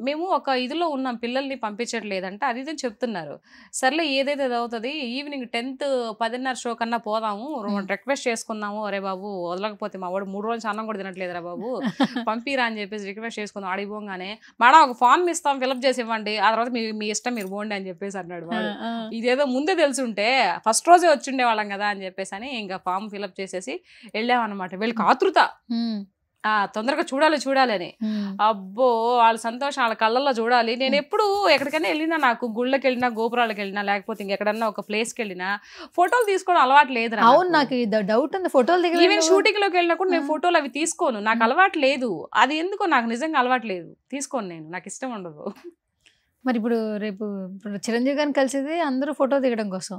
మేము ఒక ఇదిలో ఉన్నాం, పిల్లల్ని పంపించట్లేదంటే అది ఇదని చెప్తున్నారు. సర్లే ఏదైతే అవుతుంది, ఈవినింగ్ 10th 10:30 షో కన్నా పోదాము, రిక్వెస్ట్ చేసుకుందాము, అరే బాబు వదలకపోతే మా వాడు 3 రోజులు అన్నం కూడా తినట్లేదురా బాబు, పంపిరా అని చెప్పేసి రిక్వెస్ట్ చేసుకుందాం. అడిగిపోగానే మేడం ఒక ఫామ్ ఇస్తాం, ఫిలప్ చేసి ఇవ్వండి, ఆ తర్వాత మీ ఇష్టం, మీరు పోండి అని చెప్పేసి అన్నాడు వాడు. ఇదేదో ముందే తెలుసుంటే ఫస్ట్ రోజే వచ్చిండే వాళ్ళం కదా అని చెప్పేసి అని ఇంకా ఫామ్ ఫిలప్ చేసేసి వెళ్ళామన్నమాట. వీళ్ళకి ఆతృత, తొందరగా చూడాలి అని. అబ్బో వాళ్ళ సంతోషం వాళ్ళ కళ్ళల్లో చూడాలి. నేను ఎప్పుడు ఎక్కడికైనా వెళ్ళినా, నాకు గుళ్ళకి వెళ్ళినా, గోపురాలకు వెళ్ళినా, లేకపోతే ఇంకెక్కడన్నా ఒక ప్లేస్కి వెళ్ళినా ఫోటోలు తీసుకోవడం అలవాటు లేదు. అవును, నాకు డౌట్ ఉంది. ఫోటోలు దిగ ఈవెన్ షూటింగ్ లోకి వెళ్ళినా కూడా నేను ఫోటోలు అవి తీసుకోను, నాకు అలవాటు లేదు. అది ఎందుకో నాకు నిజంగా అలవాటు లేదు, తీసుకోను నేను, నాకు ఇష్టం ఉండదు. మరి ఇప్పుడు రేపు చిరంజీవి గారిని కలిసేది అందరూ ఫోటో దిగడం కోసం,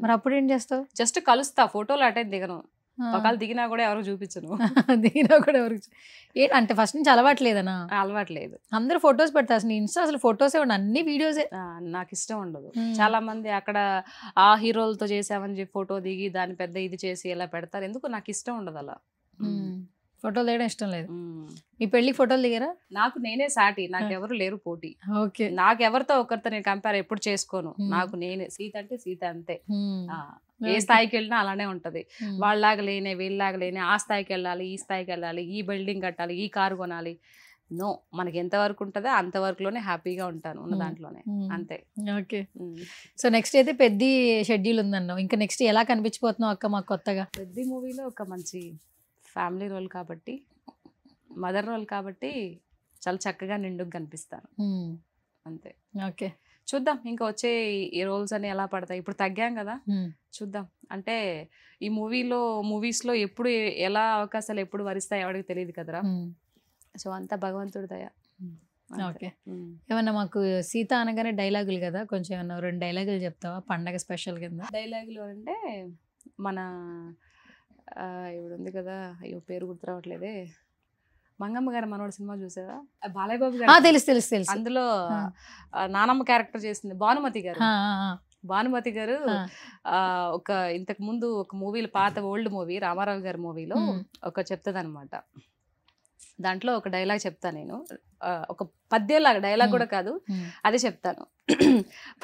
మరి అప్పుడు ఏం చేస్తావు? జస్ట్ కలుస్తా, ఫోటోలు అటైతే దిగను. ఒకవేళ దిగినా కూడా ఎవరికి చూపించను. దిగినా కూడా ఎవరికి అంటే ఫస్ట్ నుంచి అలవాట్లేదనా? అలవాట్లేదు. అందరూ ఫొటోస్ పెడతారు, అసలు ఇన్స్టా అసలు ఫొటోసే ఉండవు, అన్ని వీడియోసే. నాకు ఇష్టం ఉండదు. చాలా మంది అక్కడ ఆ హీరోలతో చేసామని చెప్పి ఫోటో దిగి దాన్ని పెద్ద ఇది చేసి ఎలా పెడతారు, ఎందుకు నాకు ఇష్టం ఉండదు అలా. ఫోటోలు దిగడం ఇష్టం లేదు. మీ పెళ్లికి ఫోటోలు దిగారా? నాకు నేనే సాటి, నాకు ఎవరు లేరు పోటీ. ఓకే. నాకు ఎవరితో ఒకరితో నేను కంపేర్ ఎప్పుడు చేసుకోను, నాకు నేనే. సీత అంటే సీత అంతే, ఏ స్థాయికి వెళ్ళినా అలానే ఉంటది. వాళ్ళలాగా లేనే, వీళ్ళలాగా లేనే, ఆ స్థాయికి వెళ్ళాలి, ఈ స్థాయికి వెళ్ళాలి, ఈ బిల్డింగ్ కట్టాలి, ఈ కారు కొనాలి. నో, మనకి ఎంత వరకు ఉంటుందో అంతవరకులోనే హ్యాపీగా ఉంటాను, ఉన్న దాంట్లోనే, అంతే. ఓకే. సో నెక్స్ట్ అయితే పెద్ద షెడ్యూల్ ఉందన్నావు, ఇంకా నెక్స్ట్ ఎలా కనిపించిపోతున్నావు అక్క మాకు కొత్తగా? పెద్ద మూవీలో ఒక మంచి ఫ్యామిలీ రోల్ కాబట్టి, మదర్ రోల్ కాబట్టి చాలా చక్కగా నిండుగా కనిపిస్తాను, అంతే. ఓకే, చూద్దాం ఇంకా వచ్చే ఈ రోల్స్ అని ఎలా పడతాయి. ఇప్పుడు తగ్గాం కదా, చూద్దాం. అంటే ఈ మూవీస్లో ఎప్పుడు ఎలా అవకాశాలు ఎప్పుడు వరిస్తాయి ఎవరికి తెలియదు కదరా. సో అంతా భగవంతుడి దయ. ఓకే. ఏమన్నా మాకు సీత అనగానే డైలాగులు కదా, కొంచెం ఏమన్నా 2 డైలాగులు చెప్తావా పండగ స్పెషల్ కింద? డైలాగులు అంటే మన ఇప్పుడు ఉంది కదా, అయ్యో పేరు గుర్తు రావట్లేదే, మంగమ్మ గారి మనోడు సినిమా చూసావా? బాలయ్య బాబు గారు. తెలుసు. అందులో నానమ్మ క్యారెక్టర్ చేసింది భానుమతి గారు. భానుమతి గారు ఒక ఇంతకు ముందు ఒక మూవీలో, పాత ఓల్డ్ మూవీ రామారావు గారి మూవీలో ఒక చెప్తుంది అనమాట. దాంట్లో ఒక డైలాగ్ చెప్తా నేను, ఒక పద్యంలాగా, డైలాగ్ కూడా కాదు, అదే చెప్తాను,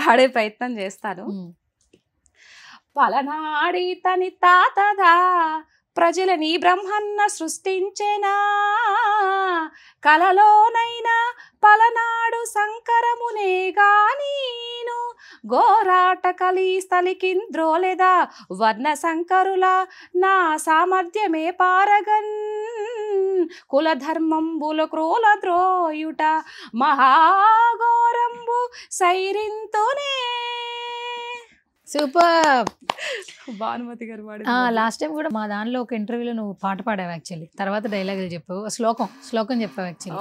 పాడే ప్రయత్నం చేస్తాను. పలనాడి తని తాతదా ప్రజలని బ్రహ్మన్న సృష్టించెనా, కలలోనైనా పలనాడు సంకరమునే గానీను, గోరాట కలి స్థలికింద్రోలెదా వర్ణ సంకరుల నా సామర్థ్యమే పారగన్, కులధర్మంబుల క్రోల ద్రోయుట మహాఘోరంబు సైరింతునే. సూపర్. భానుమతి గారు లాస్ట్ టైం కూడా మా దానిలో ఒక ఇంటర్వ్యూలో నువ్వు పాట పాడావు యాక్చువల్లీ, తర్వాత డైలాగులు చెప్పావు, శ్లోకం చెప్పావు యాక్చువల్లీ.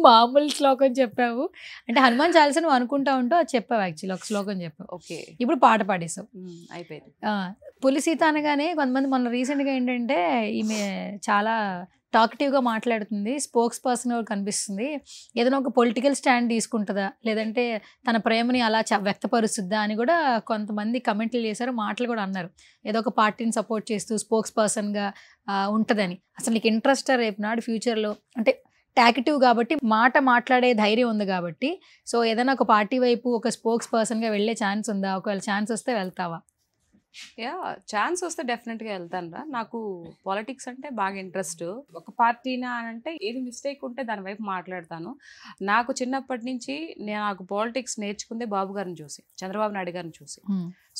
మామూలు శ్లోకం చెప్పావు అంటే హనుమాన్ చాలీసా నువ్వు అనుకుంటా ఉంటావు, అది చెప్పావు యాక్చువల్లీ, ఒక శ్లోకం చెప్పావు. ఓకే, ఇప్పుడు పాట పాడేసావు, అయిపోయింది. పులి సీత అనగానే కొంతమంది మొన్న రీసెంట్గా ఏంటంటే ఈమె చాలా టాక్టివ్గా మాట్లాడుతుంది, స్పోక్స్ పర్సన్ కనిపిస్తుంది, ఏదైనా ఒక పొలిటికల్ స్టాండ్ తీసుకుంటుందా లేదంటే తన ప్రేమని అలా వ్యక్తపరుస్తుందా అని కూడా కొంతమంది కమెంట్లు చేశారు, మాటలు కూడా అన్నారు. ఏదో ఒక పార్టీని సపోర్ట్ చేస్తూ స్పోక్స్ పర్సన్గా ఉంటుందని. అసలు నీకు ఇంట్రెస్ట్ రేపు నాడు ఫ్యూచర్లో అంటే టాకిటివ్ కాబట్టి మాట్లాడే ధైర్యం ఉంది కాబట్టి, సో ఏదైనా ఒక పార్టీ వైపు ఒక స్పోక్స్ పర్సన్గా వెళ్ళే ఛాన్స్ ఉందా? ఒకవేళ ఛాన్స్ వస్తే వెళ్తావా? ఛాన్స్ వస్తే డెఫినెట్గా వెళ్తాను రా. నాకు పాలిటిక్స్ అంటే బాగా ఇంట్రెస్ట్. ఒక పార్టీనా అంటే ఏది మిస్టేక్ ఉంటే దాని వైపు మాట్లాడతాను. నాకు చిన్నప్పటి నుంచి నాకు పాలిటిక్స్ నేర్చుకుందే బాబు గారిని చూసి, చంద్రబాబు నాయుడు గారిని చూసి.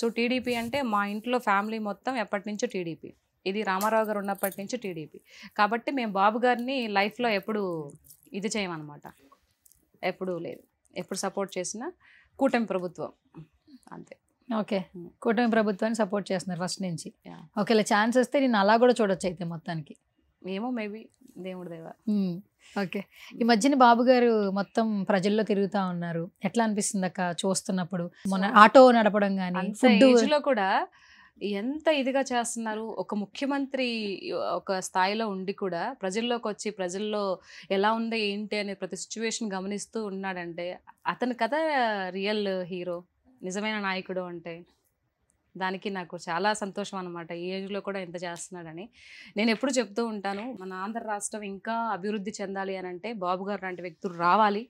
సో టీడీపీ అంటే మా ఇంట్లో ఫ్యామిలీ మొత్తం ఎప్పటి నుంచో టీడీపీ, ఇది రామారావు గారు ఉన్నప్పటి నుంచి టీడీపీ. కాబట్టి మేము బాబు గారిని లైఫ్లో ఎప్పుడు ఇది చేయమన్నమాట, ఎప్పుడు లేదు, ఎప్పుడు సపోర్ట్ చేసిన కూటమి ప్రభుత్వం అంతే. ఓకే, కూటమి ప్రభుత్వాన్ని సపోర్ట్ చేస్తున్నారు ఫస్ట్ నుంచి. ఒకవేళ ఛాన్స్ వస్తే నేను అలా కూడా చూడొచ్చు అయితే మొత్తానికి. ఏమో మేబీ దేవుడి దేవా. ఓకే, ఈ మధ్యన బాబు గారు మొత్తం ప్రజల్లో తిరుగుతా ఉన్నారు, ఎట్లా అనిపిస్తుంది అక్క చూస్తున్నప్పుడు? మొన్న ఆటో నడపడం కానీ లో కూడా ఎంత ఇదిగా చేస్తున్నారు. ఒక ముఖ్యమంత్రి ఒక స్థాయిలో ఉండి కూడా ప్రజల్లోకి వచ్చి ప్రజల్లో ఎలా ఉందో ఏంటి అనే ప్రతి సిచ్యువేషన్ గమనిస్తూ ఉన్నాడంటే అతని కదా రియల్ హీరో, నిజమైన నాయకుడు అంటే. దానికి నాకు చాలా సంతోషం అనమాట, ఈ ఏజ్లో కూడా ఎంత చేస్తున్నాడని. నేను ఎప్పుడు చెప్తూ ఉంటాను, మన ఆంధ్ర రాష్ట్రం ఇంకా అభివృద్ధి చెందాలి అని అంటే బాబు గారు లాంటి వ్యక్తులు రావాలి,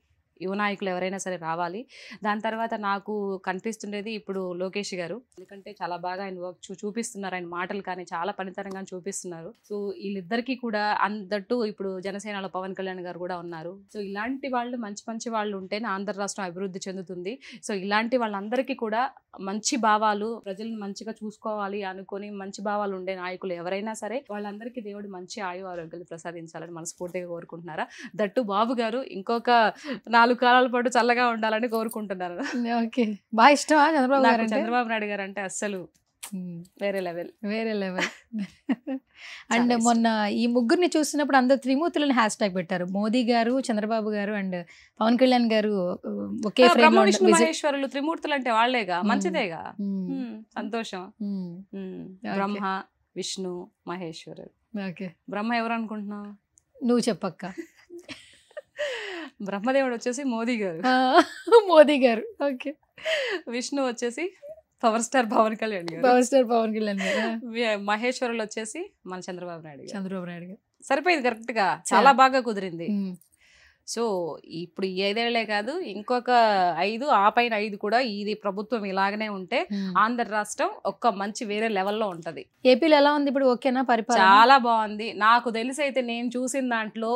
యువ నాయకులు ఎవరైనా సరే రావాలి. దాని తర్వాత నాకు కనిపిస్తుండేది ఇప్పుడు లోకేష్ గారు, ఎందుకంటే చాలా బాగా ఆయన వర్క్ చూపిస్తున్నారు, ఆయన మాటలు కానీ చాలా పనితనంగా చూపిస్తున్నారు. సో వీళ్ళిద్దరికీ కూడా అందట్టు ఇప్పుడు జనసేనలో పవన్ కళ్యాణ్ గారు కూడా ఉన్నారు. సో ఇలాంటి వాళ్ళు మంచి మంచి వాళ్ళు ఉంటేనే ఆంధ్ర రాష్ట్రం అభివృద్ధి చెందుతుంది. సో ఇలాంటి వాళ్ళందరికీ కూడా మంచి భావాలు, ప్రజలను మంచిగా చూసుకోవాలి అనుకొని మంచి భావాలు ఉండే నాయకులు ఎవరైనా సరే వాళ్ళందరికీ దేవుడు మంచి ఆయు ఆరోగ్యాలు ప్రసాదించాలని మనస్ఫూర్తిగా కోరుకుంటున్నారా. దట్టు బాబు గారు ఇంకొక 4 కాలాల పాటు చల్లగా ఉండాలని కోరుకుంటున్నారు. ఓకే, బాగా ఇష్టమా చంద్రబాబు గారు? చంద్రబాబు నాయుడు గారు అంటే అస్సలు వేరే లెవెల్. అండ్ మొన్న ఈ ముగ్గురిని చూసినప్పుడు అందరు త్రిమూర్తులను హ్యాష్ ట్యాగ్ పెట్టారు, మోదీ గారు, చంద్రబాబు గారు అండ్ పవన్ కళ్యాణ్ గారు ఒకే ఫ్రేమ్. విష్ణు మహేశ్వరులు త్రిమూర్తులు అంటే వాళ్లేగా, మంచిదేగా, సంతోషం. బ్రహ్మ విష్ణు మహేశ్వరుడు. ఓకే, బ్రహ్మ ఎవరు అనుకుంటున్నావు నువ్వు చెప్పక్క? బ్రహ్మదేవుడు వచ్చేసి మోదీ గారు. మోదీ గారు. ఓకే, విష్ణు వచ్చేసి పవర్ స్టార్ పవన్ కళ్యాణ్ గారు. మహేశ్వరులు వచ్చేసి మన చంద్రబాబు నాయుడు గారు. సరిపోయింది, కరెక్ట్ గా చాలా బాగా కుదిరింది. సో ఇప్పుడు ఈ 5 ఏళ్లే కాదు, ఇంకొక 5 ఆ పైన 5 కూడా ఇది ప్రభుత్వం ఇలాగనే ఉంటే ఆంధ్ర రాష్ట్రం ఒక్క మంచి వేరే లెవెల్లో ఉంటది. ఏపీలో ఎలా ఉంది ఇప్పుడు? ఓకేనా పరిపాలన? చాలా బాగుంది. నాకు తెలిసి అయితే నేను చూసిన దాంట్లో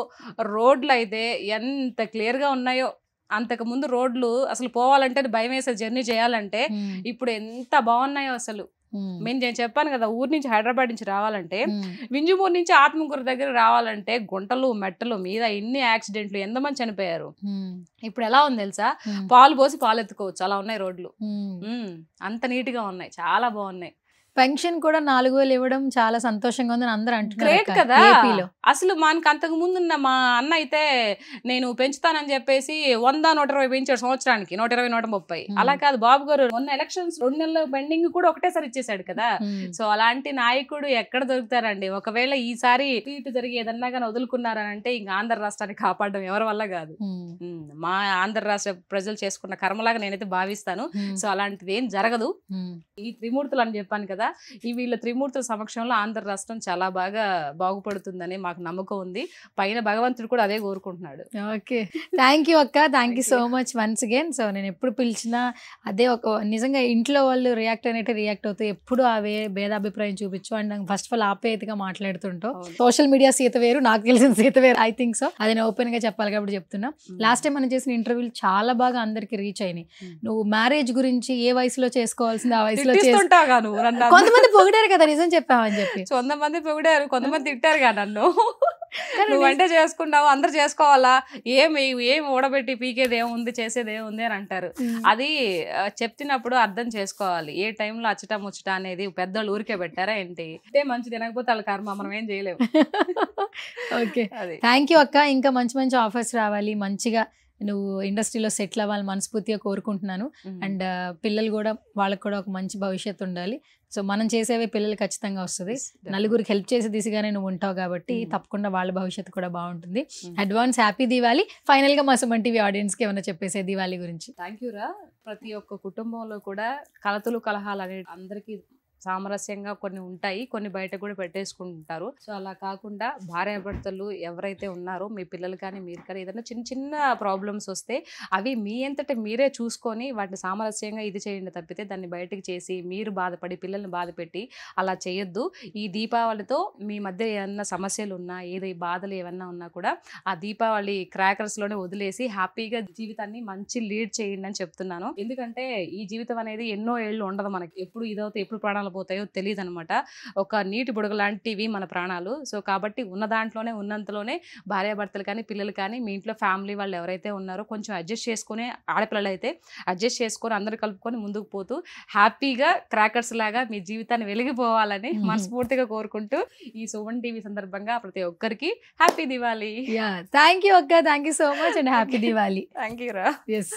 రోడ్లు అయితే ఎంత క్లియర్ గా ఉన్నాయో, అంతకు ముందు రోడ్లు అసలు పోవాలంటే భయం వేసే, జర్నీ చేయాలంటే ఇప్పుడు ఎంత బాగున్నాయో అసలు. నేను చెప్పాను కదా, ఊరు నుంచి హైదరాబాద్ నుంచి రావాలంటే, వింజమూరు నుంచి ఆత్మకూరు దగ్గర రావాలంటే గుంటలు మెట్టలు మీద ఎన్ని యాక్సిడెంట్లు, ఎంతమంది చనిపోయారు. ఇప్పుడు ఎలా ఉంది తెలుసా, పాలు పోసి పాలు ఎత్తుకోవచ్చు, అలా ఉన్నాయి రోడ్లు. అంత నీట్ గా ఉన్నాయి, చాలా బాగున్నాయి. పెన్షన్ కూడా 4,000 ఇవ్వడం చాలా సంతోషంగా ఉందని అందరూ అంటున్నారు. గ్రేట్ కదా. అసలు మనకు అంతకు ముందున్న మా అన్న అయితే నేను పెంచుతానని చెప్పేసి 100, 120 పెంచాడు సంవత్సరానికి, 120, 130. అలా కాదు, బాబు గారు మొన్న ఎలక్షన్స్ 2 నెలల పెండింగ్ కూడా ఒకటేసారి ఇచ్చేసాడు కదా. సో అలాంటి నాయకుడు ఎక్కడ దొరుకుతారండి? ఒకవేళ ఈసారి ఇటు జరిగి ఏదన్నా కానీ వదులుకున్నారనంటే ఇంకా ఆంధ్ర రాష్ట్రాన్ని కాపాడడం ఎవరి వల్ల కాదు, మా ఆంధ్ర రాష్ట్ర ప్రజలు చేసుకున్న కర్మలాగా నేనైతే భావిస్తాను. సో అలాంటిది ఏం జరగదు. ఈ త్రిమూర్తులు అని చెప్పాను కదా, ఈ వీళ్ళ త్రిమూర్తుల సమక్షంలో ఆంధ్ర రాష్ట్రం చాలా బాగా బాగుపడుతుందని మాకు నమ్మకం ఉంది. పైన భగవంతుడు కూడా అదే కోరుకుంటున్నాడు. ఓకే, థ్యాంక్ యూ అక్క, thank you so much once again. So నేను ఎప్పుడు పిలిచినా అదే ఒక నిజంగా ఇంట్లో వాళ్ళు రియాక్ట్ అయినట్టే రియాక్ట్ అవుతాయి, ఎప్పుడు ఆ భేదాభిప్రాయం చూపించు అండ్ ఫస్ట్ ఆఫ్ ఆల్ ఆప్యాయతగా మాట్లాడుతుంటావు. సోషల్ మీడియా సీత వేరు, నాకు తెలిసిన సీత వేరు. ఐ థింక్ సో, అది నేను ఓపెన్ గా చెప్పాలి కాబట్టి చెప్తున్నా. లాస్ట్ టైం మనం చేసిన ఇంటర్వ్యూలు చాలా బాగా అందరికి రీచ్ అయినాయి. నువ్వు మ్యారేజ్ గురించి ఏ వయసులో చేసుకోవాల్సింది ఆ వయసులో కొంతమంది పొగిడారు కదా, నిజం చెప్పావని చెప్పి. కొంతమంది పొగిడారు, కొంతమంది తిట్టారు కదా నన్ను. నువ్వంటే చేసుకున్నావు, అందరు చేసుకోవాలా, ఏం ఊడబెట్టి పీకేది ఏముంది, చేసేది ఏముంది అని అంటారు. అది చెప్తున్నప్పుడు అర్థం చేసుకోవాలి. ఏ టైంలో అచ్చట ముచ్చట అనేది పెద్దోళ్ళు ఊరికే పెట్టారా ఏంటి, అంటే మంచి తినకపోతే వాళ్ళ కర్మ, మనం ఏం చేయలేము. ఓకే, అది థ్యాంక్ యూ అక్క. ఇంకా మంచి మంచి ఆఫర్స్ రావాలి, మంచిగా నువ్వు ఇండస్ట్రీలో సెటిల్ అవ్వాలి మనస్ఫూర్తిగా కోరుకుంటున్నాను. అండ్ పిల్లలు కూడా, వాళ్ళకి కూడా ఒక మంచి భవిష్యత్తు ఉండాలి. సో మనం చేసేవే పిల్లలు ఖచ్చితంగా వస్తుంది. నలుగురికి హెల్ప్ చేసే దిశగానే నువ్వు ఉంటావు కాబట్టి తప్పకుండా వాళ్ళ భవిష్యత్తు కూడా బాగుంటుంది. Advance happy Diwali. ఫైనల్ గా మా సుమన్ టీవీ ఆడియన్స్ కి ఏమైనా చెప్పేసే దివాళీ గురించి? థ్యాంక్ యూ రా. ప్రతి ఒక్క కుటుంబంలో కూడా కలతలు కలహాలు అనేది అందరికీ సామరస్యంగా కొన్ని ఉంటాయి, కొన్ని బయట కూడా పెట్టేసుకుంటారు. సో అలా కాకుండా భార్యాభర్తలు ఎవరైతే ఉన్నారో, మీ పిల్లలు కానీ మీరు కానీ ఏదైనా చిన్న చిన్న ప్రాబ్లమ్స్ వస్తే అవి మీ అంతటా మీరే చూసుకొని వాటిని సామరస్యంగా ఇది చేయండి తప్పితే దాన్ని బయటకు చేసి మీరు బాధపడి పిల్లల్ని బాధపెట్టి అలా చేయొద్దు. ఈ దీపావళితో మీ మధ్య ఏమన్నా సమస్యలు ఉన్నా, ఏదో బాధలు ఏమన్నా ఉన్నా కూడా ఆ దీపావళి క్రాకర్స్లోనే వదిలేసి హ్యాపీగా జీవితాన్ని మంచి లీడ్ చేయండి అని చెప్తున్నాను. ఎందుకంటే ఈ జీవితం అనేది ఎన్నో ఏళ్ళు ఉండదు మనకి, ఎప్పుడు ఇదవుతే ఎప్పుడు ప్రాణాలు పోతాయో తెలియదు అనమాట. ఒక నీటి బుడగ లాంటివి మన ప్రాణాలు. సో కాబట్టి ఉన్న దాంట్లోనే ఉన్నంతలోనే భార్యాభర్తలు కానీ పిల్లలు కానీ మీ ఇంట్లో ఫ్యామిలీ వాళ్ళు ఎవరైతే ఉన్నారో కొంచెం అడ్జస్ట్ చేసుకుని, ఆడపిల్లలు అయితే అడ్జస్ట్ చేసుకొని అందరూ కలుపుకొని ముందుకు పోతూ హ్యాపీగా క్రాకర్స్ లాగా మీ జీవితాన్ని వెలిగిపోవాలని మనస్ఫూర్తిగా కోరుకుంటూ ఈ సుమన్ టీవీ సందర్భంగా ప్రతి ఒక్కరికి హ్యాపీ దివాళీ. థ్యాంక్ యూ అక్క, thank you so much and happy Diwali. Thank you రా. ఎస్.